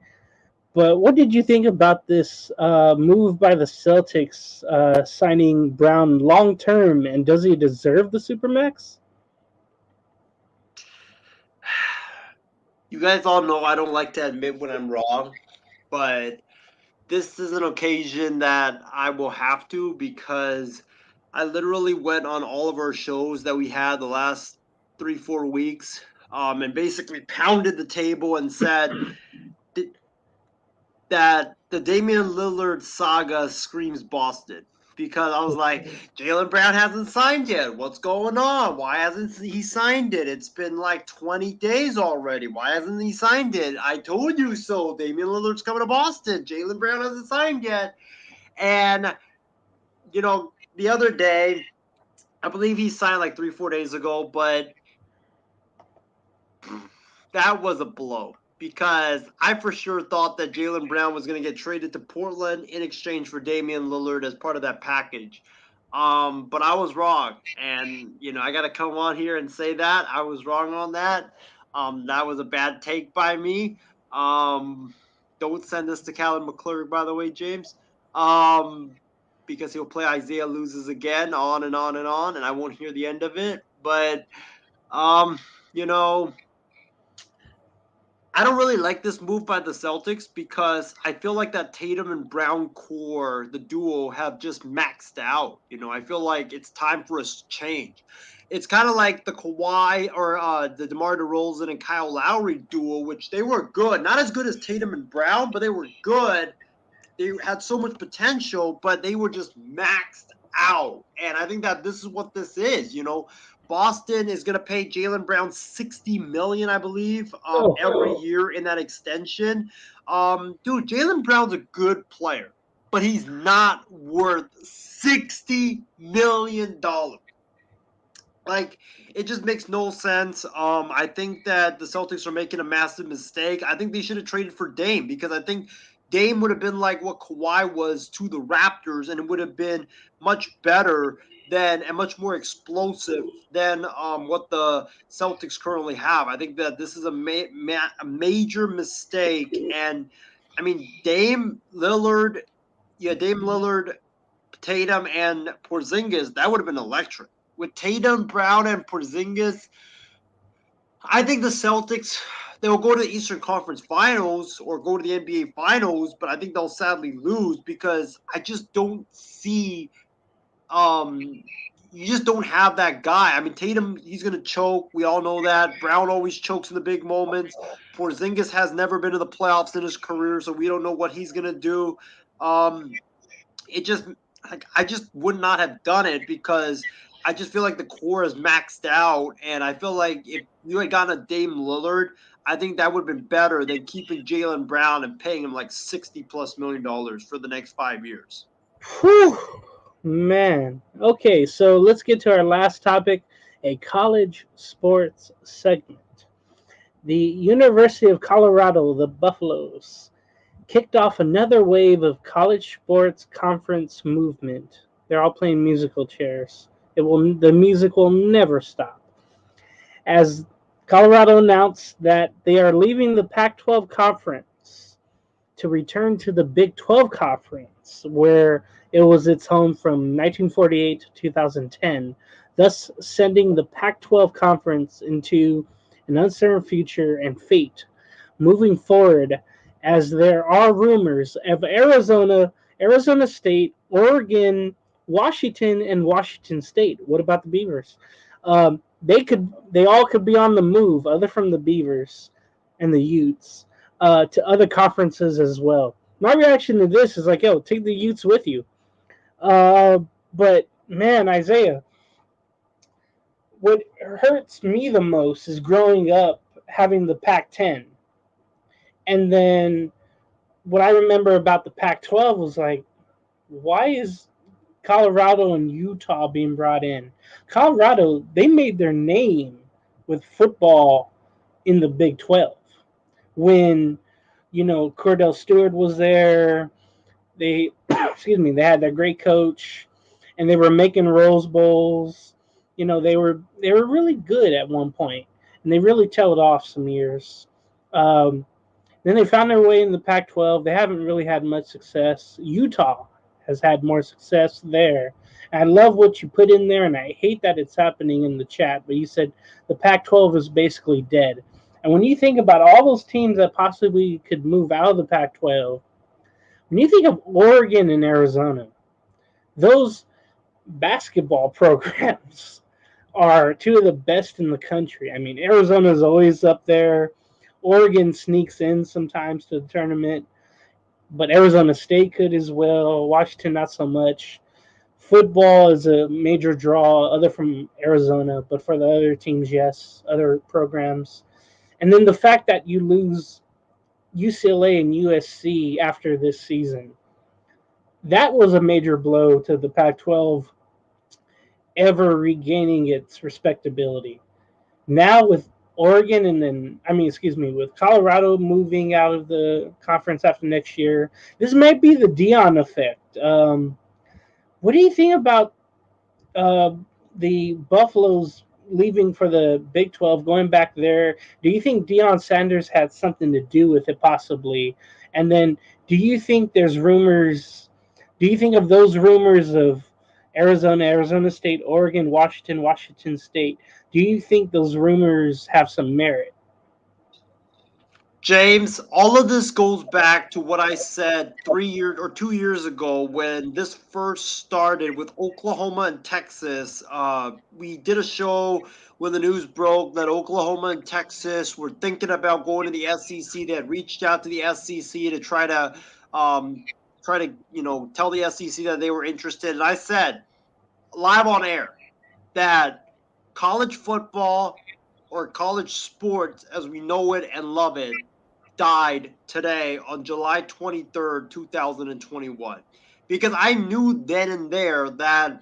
But what did you think about this move by the Celtics signing Brown long term, and does he deserve the Supermax? You guys all know I don't like to admit when I'm wrong, but this is an occasion that I will have to, because I literally went on all of our shows that we had the last 3-4 weeks and basically pounded the table and said that the Damian Lillard saga screams Boston. Because I was like, Jalen Brown hasn't signed yet. What's going on? Why hasn't he signed it? It's been like 20 days already. Why hasn't he signed it? I told you so. Damian Lillard's coming to Boston. Jalen Brown hasn't signed yet. And, the other day, I believe he signed like 3-4 days ago, but that was a blow. Because I for sure thought that Jalen Brown was going to get traded to Portland in exchange for Damian Lillard as part of that package. But I was wrong. And, I got to come on here and say that. I was wrong on that. That was a bad take by me. Don't send this to Callum McClure, by the way, James. Because he'll play Isaiah Loses again, on and on and on, and I won't hear the end of it. But, I don't really like this move by the Celtics because I feel like that Tatum and Brown core, the duo, have just maxed out. I feel like it's time for a change. It's kind of like the Kawhi or the DeMar DeRozan and Kyle Lowry duo, which they were good. Not as good as Tatum and Brown, but they were good. They had so much potential, but they were just maxed out. And I think that this is what this is. Boston is going to pay Jalen Brown $60 million, I believe, every year in that extension. Dude, Jalen Brown's a good player, but he's not worth $60 million. Like, it just makes no sense. I think that the Celtics are making a massive mistake. I think they should have traded for Dame because I think Dame would have been like what Kawhi was to the Raptors, and it would have been much better and much more explosive than what the Celtics currently have. I think that this is a major mistake. And, I mean, Dame Lillard, Tatum, and Porzingis, that would have been electric. With Tatum, Brown, and Porzingis, I think the Celtics, they will go to the Eastern Conference Finals or go to the NBA Finals, but I think they'll sadly lose because I just don't see you just don't have that guy. I mean, Tatum, he's going to choke. We all know that. Brown always chokes in the big moments. Porzingis has never been to the playoffs in his career, so we don't know what he's going to do. I just would not have done it because I just feel like the core is maxed out, and I feel like if you had gotten a Dame Lillard, I think that would have been better than keeping Jalen Brown and paying him like $60+ million for the next 5 years. Whew. Man. Okay, so let's get to our last topic, a college sports segment. The University of Colorado, the Buffaloes, kicked off another wave of college sports conference movement. They're all playing musical chairs. The music will never stop. As Colorado announced that they are leaving the Pac-12 conference to return to the Big 12 conference, where it was its home from 1948 to 2010, thus sending the Pac-12 conference into an uncertain future and fate moving forward, as there are rumors of Arizona State, Oregon, Washington, and Washington State. What about the Beavers? They all could be on the move, other from the Beavers and the Utes, to other conferences as well. My reaction to this is like, yo, take the Utes with you. But man, Isaiah, what hurts me the most is growing up having the Pac-10. And then what I remember about the Pac-12 was like, why is Colorado and Utah being brought in? Colorado, they made their name with football in the Big 12. When, Cordell Stewart was there, they had that great coach, and they were making Rose Bowls. They were really good at one point, and they really tailed off some years. Then they found their way in the Pac-12. They haven't really had much success. Utah has had more success there. And I love what you put in there, and I hate that it's happening in the chat, but you said the Pac-12 is basically dead. And when you think about all those teams that possibly could move out of the Pac-12, when you think of Oregon and Arizona, those basketball programs are two of the best in the country. I mean, Arizona's always up there. Oregon sneaks in sometimes to the tournament, but Arizona State could as well. Washington, not so much. Football is a major draw, other from Arizona, but for the other teams, yes, other programs. And then the fact that you lose UCLA and USC after this season, that was a major blow to the Pac 12 ever regaining its respectability. Now with Oregon and then, with Colorado moving out of the conference after next year, this might be the Dion effect. What do you think about uh, the Buffaloes leaving for the Big 12, going back there? Do you think Deion Sanders had something to do with it, possibly? And then, do you think there's rumors? Do you think of those rumors of Arizona, Arizona State, Oregon, Washington, Washington State? Do you think those rumors have some merit? James, all of this goes back to what I said 3 years or 2 years ago when this first started with Oklahoma and Texas. We did a show when the news broke that Oklahoma and Texas were thinking about going to the SEC. They had reached out to the SEC to um, tell the SEC that they were interested. And I said live on air that college football or college sports as we know it and love it died today on July 23rd, 2021. Because I knew then and there that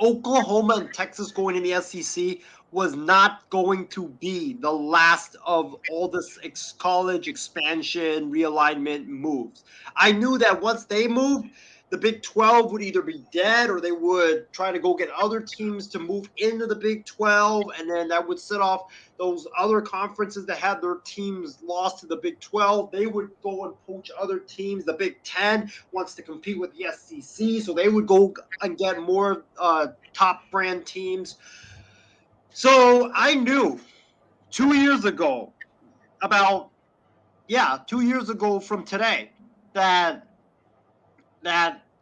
Oklahoma and Texas going in the SEC was not going to be the last of all this college expansion realignment moves. I knew that once they moved, the Big 12 would either be dead or they would try to go get other teams to move into the Big 12, and then that would set off those other conferences that had their teams lost to the Big 12. They would go and poach other teams. The Big 10 wants to compete with the SEC, so they would go and get more top brand teams. So I knew 2 years ago, about 2 years ago from today, that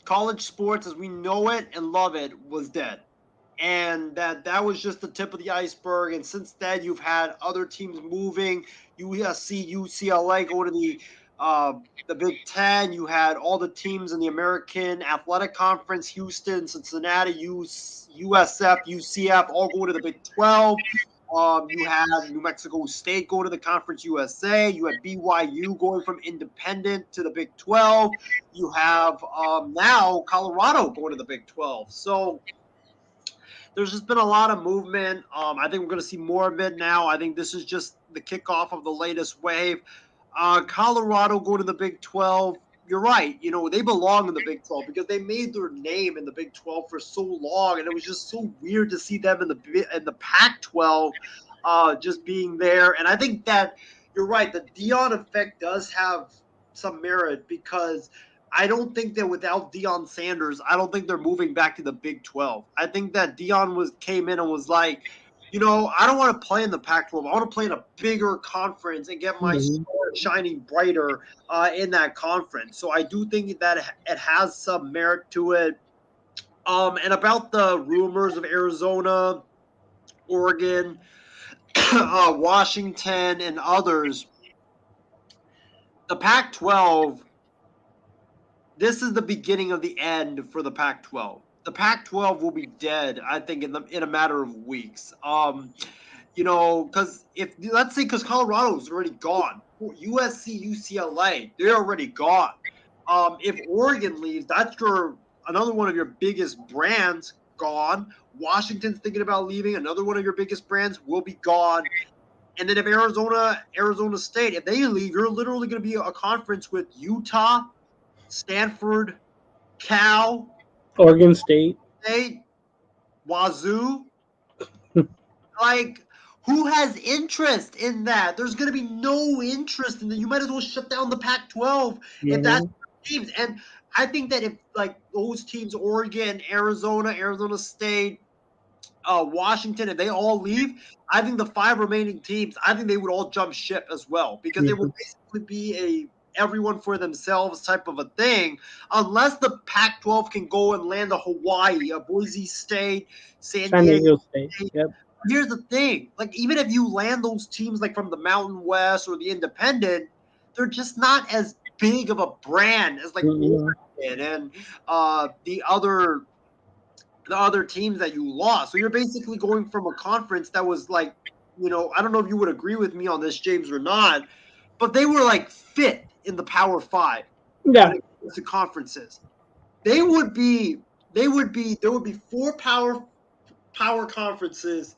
college sports as we know it and love it was dead. And that was just the tip of the iceberg. And since then, you've had other teams moving. USC, UCLA go to the Big Ten. You had all the teams in the American Athletic Conference: Houston, Cincinnati, USF, UCF, all going to the Big 12. You had New Mexico State go to the Conference USA. You had BYU going from independent to the Big 12. You have now Colorado going to the Big 12. So there's just been a lot of movement. I think we're going to see more of it now. I think this is just the kickoff of the latest wave. Colorado going to the Big 12. You're right. You know, they belong in the Big 12 because they made their name in the Big 12 for so long, and it was just so weird to see them in the Pac-12 just being there. And I think that you're right. The Dion effect does have some merit because I don't think that without Deion Sanders, I don't think they're moving back to the Big 12. I think that Deion came in and was like, I don't want to play in the Pac-12. I want to play in a bigger conference and get my Mhm. star shining brighter in that conference. So I do think that it has some merit to it. And about the rumors of Arizona, Oregon, Washington, and others, the Pac-12, this is the beginning of the end for the Pac-12. The Pac-12 will be dead, I think, in a matter of weeks. Because because Colorado's already gone, USC, UCLA, they're already gone. If Oregon leaves, that's another one of your biggest brands gone. Washington's thinking about leaving, another one of your biggest brands will be gone. And then if Arizona State, if they leave, you're literally going to be a conference with Utah, Stanford, Cal, Oregon State. State, Wazoo. Like, who has interest in that? There's going to be no interest in that. You might as well shut down the Pac-12 if that's Mhm. teams. And I think that if those teams, Oregon, Arizona State, Washington, if they all leave, I think the five remaining teams, I think they would all jump ship as well because it would Mhm. basically be everyone for themselves type of a thing, unless the Pac-12 can go and land a Hawaii, a Boise State, San Diego State. State. Yep. Here's the thing, like even if you land those teams like from the Mountain West or the Independent, they're just not as big of a brand as like Oregon and the other teams that you lost. So you're basically going from a conference that was like, I don't know if you would agree with me on this, James, or not, but they were like fifth in the Power Five Yeah. when it comes to conferences. There would be four power conferences,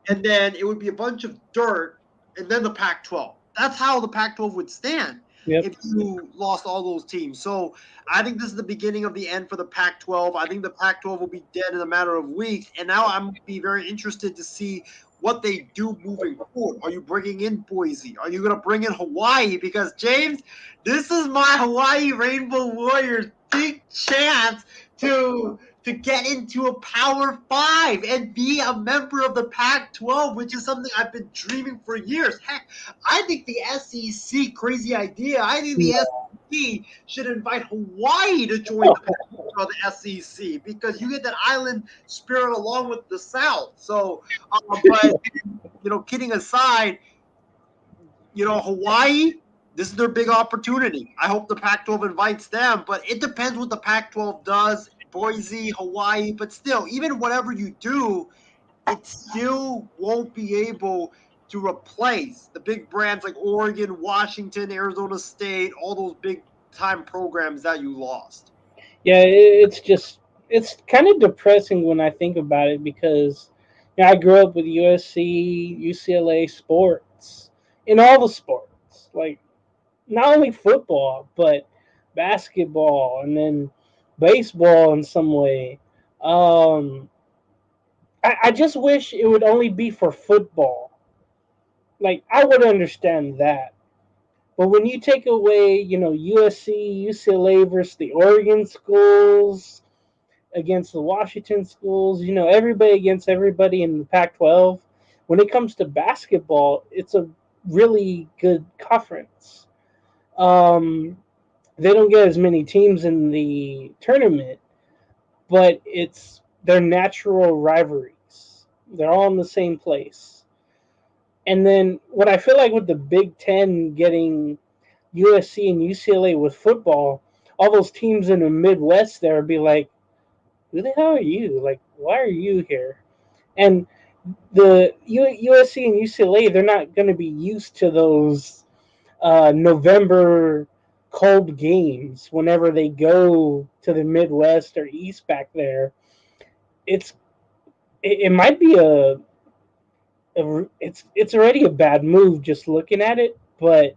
and then it would be a bunch of dirt, and then the Pac-12. That's how the Pac-12 would stand if you lost all those teams. So I think this is the beginning of the end for the Pac-12. I think the Pac-12 will be dead in a matter of weeks, and now I'm be very interested to see what they do moving forward. Are you bringing in Boise? Are you going to bring in Hawaii? Because, James, this is my Hawaii Rainbow Warriors big chance to get into a Power 5 and be a member of the Pac-12, which is something I've been dreaming for years. Heck, I think the SEC, crazy idea, I think the SEC should invite Hawaii to join the SEC because you get that island spirit along with the South. So, but, kidding aside, Hawaii, this is their big opportunity. I hope the Pac-12 invites them, but it depends what the Pac-12 does. Boise, Hawaii, but still, even whatever you do, it still won't be able to replace the big brands like Oregon, Washington, Arizona State, all those big time programs that you lost. Yeah, it's kind of depressing when I think about it because I grew up with USC, UCLA sports, in all the sports, like not only football but basketball and then baseball in some way. I just wish it would only be for football. Like I would understand that. But when you take away, USC, UCLA versus the Oregon schools against the Washington schools, everybody against everybody in the Pac-12, when it comes to basketball, it's a really good conference. They don't get as many teams in the tournament, but it's their natural rivalries. They're all in the same place. And then what I feel like with the Big Ten getting USC and UCLA with football, all those teams in the Midwest there would be like, who the hell are you? Like, why are you here? And the USC and UCLA, they're not going to be used to those November cold games whenever they go to the Midwest or East back there. It might be it's already a bad move just looking at it, but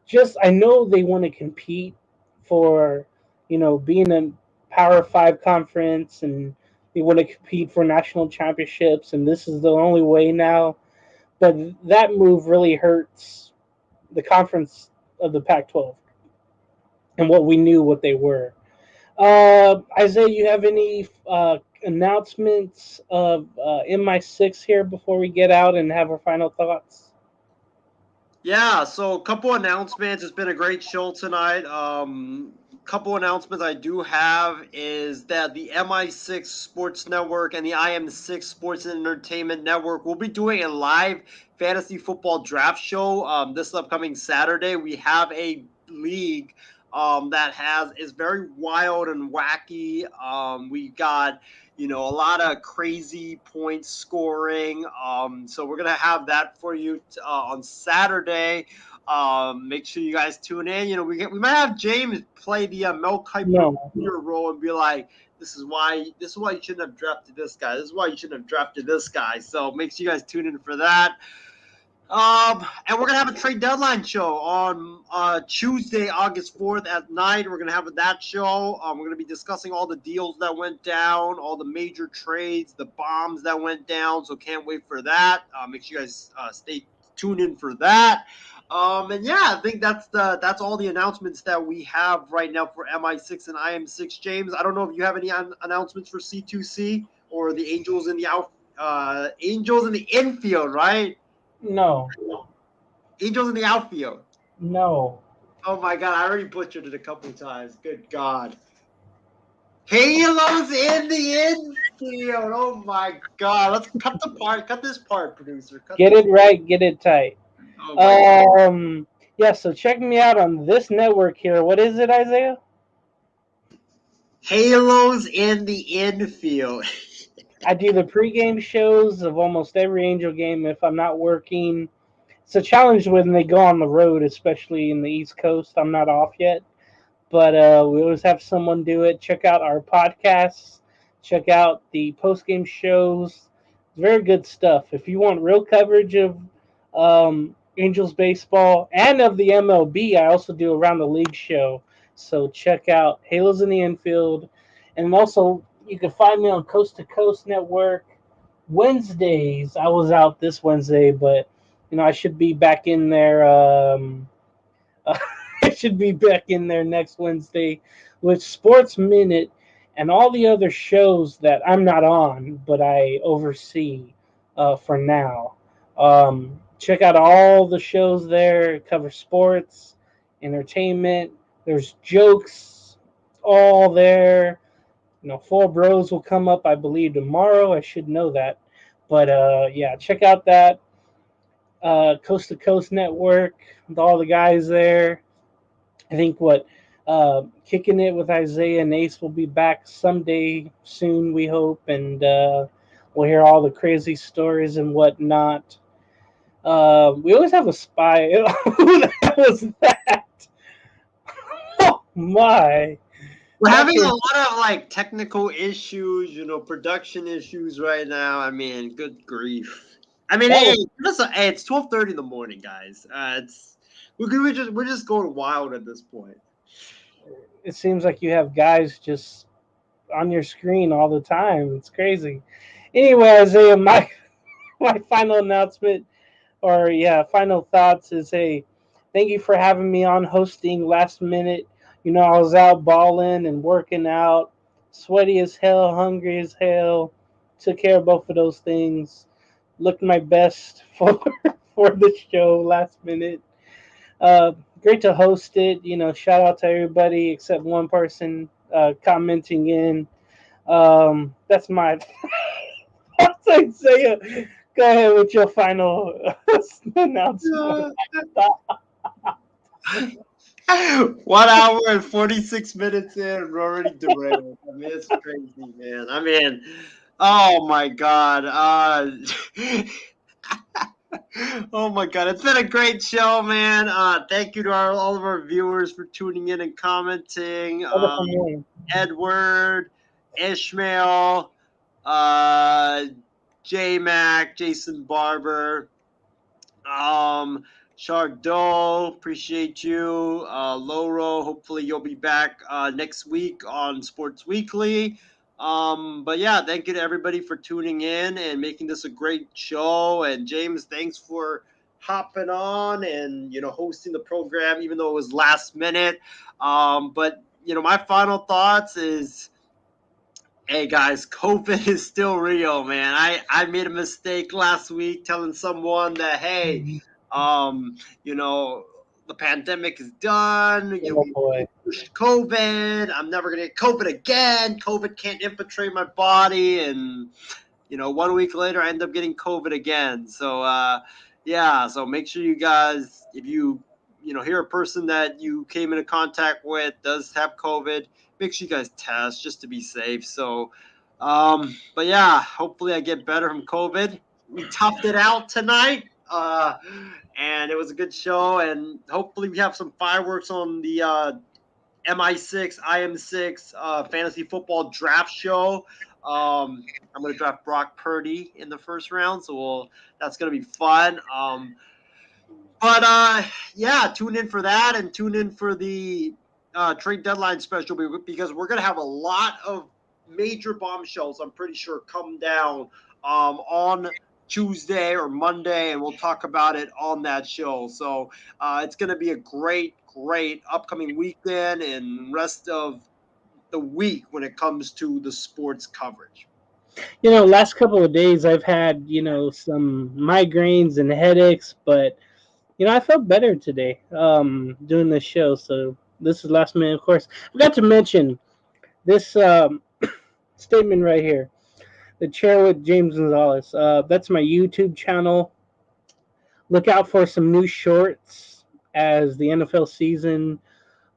just I know they want to compete for being a Power 5 conference, and they want to compete for national championships, and this is the only way now. But that move really hurts the conference of the Pac-12 and what they were. Isaiah, you have any announcements of MI6 here before we get out and have our final thoughts? Yeah, so a couple announcements. It's been a great show tonight. Couple announcements I do have is that the MI6 Sports Network and the IM6 Sports and Entertainment Network will be doing a live fantasy football draft show this upcoming Saturday. We have a league that is very wild and wacky. We got a lot of crazy point scoring. So we're gonna have that for you on Saturday. Make sure you guys tune in. We might have James play the Mel Kiper role and be like, this is why you shouldn't have drafted this guy. This is why you shouldn't have drafted this guy. So make sure you guys tune in for that. And we're gonna have a trade deadline show on Tuesday, August 4th at night. We're gonna have that show. We're gonna be discussing all the deals that went down, all the major trades, the bombs that went down. So can't wait for that. Make sure you guys stay tuned in for that. And yeah, I think that's all the announcements that we have right now for MI6 and IM6. James, I don't know if you have any announcements for C2C or the Angels in the infield, right? No. Angels in the outfield. No. Oh my God, I already butchered it a couple of times. Good God. Halos in the infield. Oh my God. Let's cut the part. Cut this part, producer. Cut Get this. it right, get it tight. Oh my God. Yeah, so check me out on this network here. What is it, Isaiah? Halos in the infield. I do the pregame shows of almost every Angel game if I'm not working. It's a challenge when they go on the road, especially in the East Coast. I'm not off yet, but we always have someone do it. Check out our podcasts. Check out the post-game shows. It's very good stuff. If you want real coverage of Angels baseball and of the MLB, I also do Around the League show. So check out Halos in the Infield. And also, you can find me on Coast to Coast Network Wednesdays. I was out this Wednesday, but I should be back in there. I should be back in there next Wednesday with Sports Minute and all the other shows that I'm not on, but I oversee for now. Check out all the shows there. Cover sports, entertainment. There's jokes all there. Four Bros will come up, I believe, tomorrow. I should know that. But yeah, check out that Coast to Coast Network with all the guys there. I think Kicking It with Isaiah and Ace will be back someday soon, we hope, and we'll hear all the crazy stories and whatnot. We always have a spy. Who the hell was that? Oh my! We're having a lot of like technical issues, production issues right now. I mean, good grief. I mean, hey, it's 12:30 in the morning, guys. We're just going wild at this point. It seems like you have guys just on your screen all the time. It's crazy. Anyway, Isaiah, my final announcement, or final thoughts is, hey, thank you for having me on hosting last minute. I was out balling and working out, sweaty as hell, hungry as hell. Took care of both of those things. Looked my best for the show last minute. Great to host it. Shout out to everybody except one person commenting in. That's my. Isaiah, go ahead with your final announcement. 1 hour and 46 minutes in, we're already derailed. I mean, it's crazy, man. I mean, oh my God. Oh my God, it's been a great show, man. Thank you to all of our viewers for tuning in and commenting. Edward, Ishmael, J Mac, Jason Barber, Chardot, appreciate you. Loro, hopefully you'll be back next week on Sports Weekly. But yeah, thank you to everybody for tuning in and making this a great show. And James, thanks for hopping on and hosting the program, even though it was last minute. But my final thoughts is, hey guys, COVID is still real, man. I made a mistake last week telling someone that, hey, the pandemic is done. Pushed COVID. I'm never gonna get COVID again. COVID can't infiltrate my body, and 1 week later, I end up getting COVID again. So yeah. So make sure you guys, if you hear a person that you came into contact with does have COVID, make sure you guys test just to be safe. So, but yeah, hopefully I get better from COVID. We toughed it out tonight. And it was a good show, and hopefully we have some fireworks on the MI6, IM6 fantasy football draft show. I'm going to draft Brock Purdy in the first round, so that's going to be fun. But yeah, tune in for that, and tune in for the trade deadline special, because we're going to have a lot of major bombshells, I'm pretty sure, come down on Tuesday or Monday, and we'll talk about it on that show. So it's going to be a great upcoming weekend and rest of the week when it comes to the sports coverage. Last couple of days I've had, some migraines and headaches, but I felt better today doing this show. So this is last minute, of course. I forgot to mention this statement right here. The Chair with James Gonzalez. That's my YouTube channel. Look out for some new shorts as the NFL season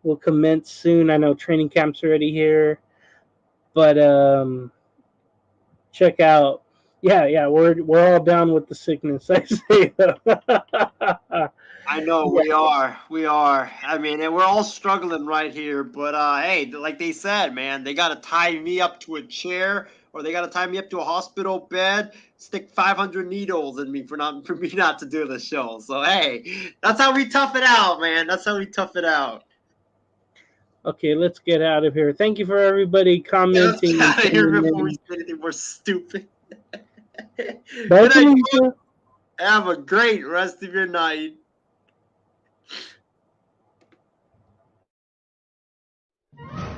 will commence soon. I know training camp's already here, but check out. Yeah, we're all down with the sickness. I say. I know we are. I mean, and we're all struggling right here. But hey, like they said, man, they gotta tie me up to a chair, or they gotta tie me up to a hospital bed, stick 500 needles in me for me not to do the show. So hey, that's how we tough it out, man. That's how we tough it out. Okay, let's get out of here. Thank you for everybody commenting. Let's get out of here before we say anything more stupid. Bye, Good night, Felicia. have a great rest of your night.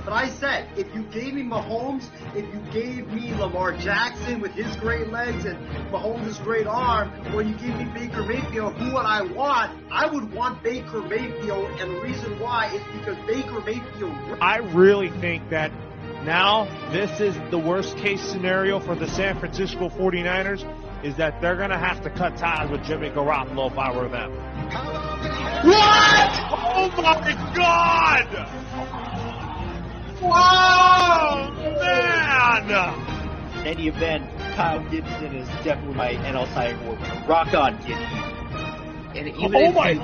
But I said, if you gave me Mahomes, if you gave me Lamar Jackson with his great legs and Mahomes' great arm, or you gave me Baker Mayfield, who would I want? I would want Baker Mayfield, and the reason why is because Baker Mayfield... I really think that now this is the worst case scenario for the San Francisco 49ers, is that they're going to have to cut ties with Jimmy Garoppolo if I were them. What? Oh my God! Whoa, man! In any event, Kyle Gibson is definitely my NL Cy Young Award winner. Rock on, Giddy. And even no way!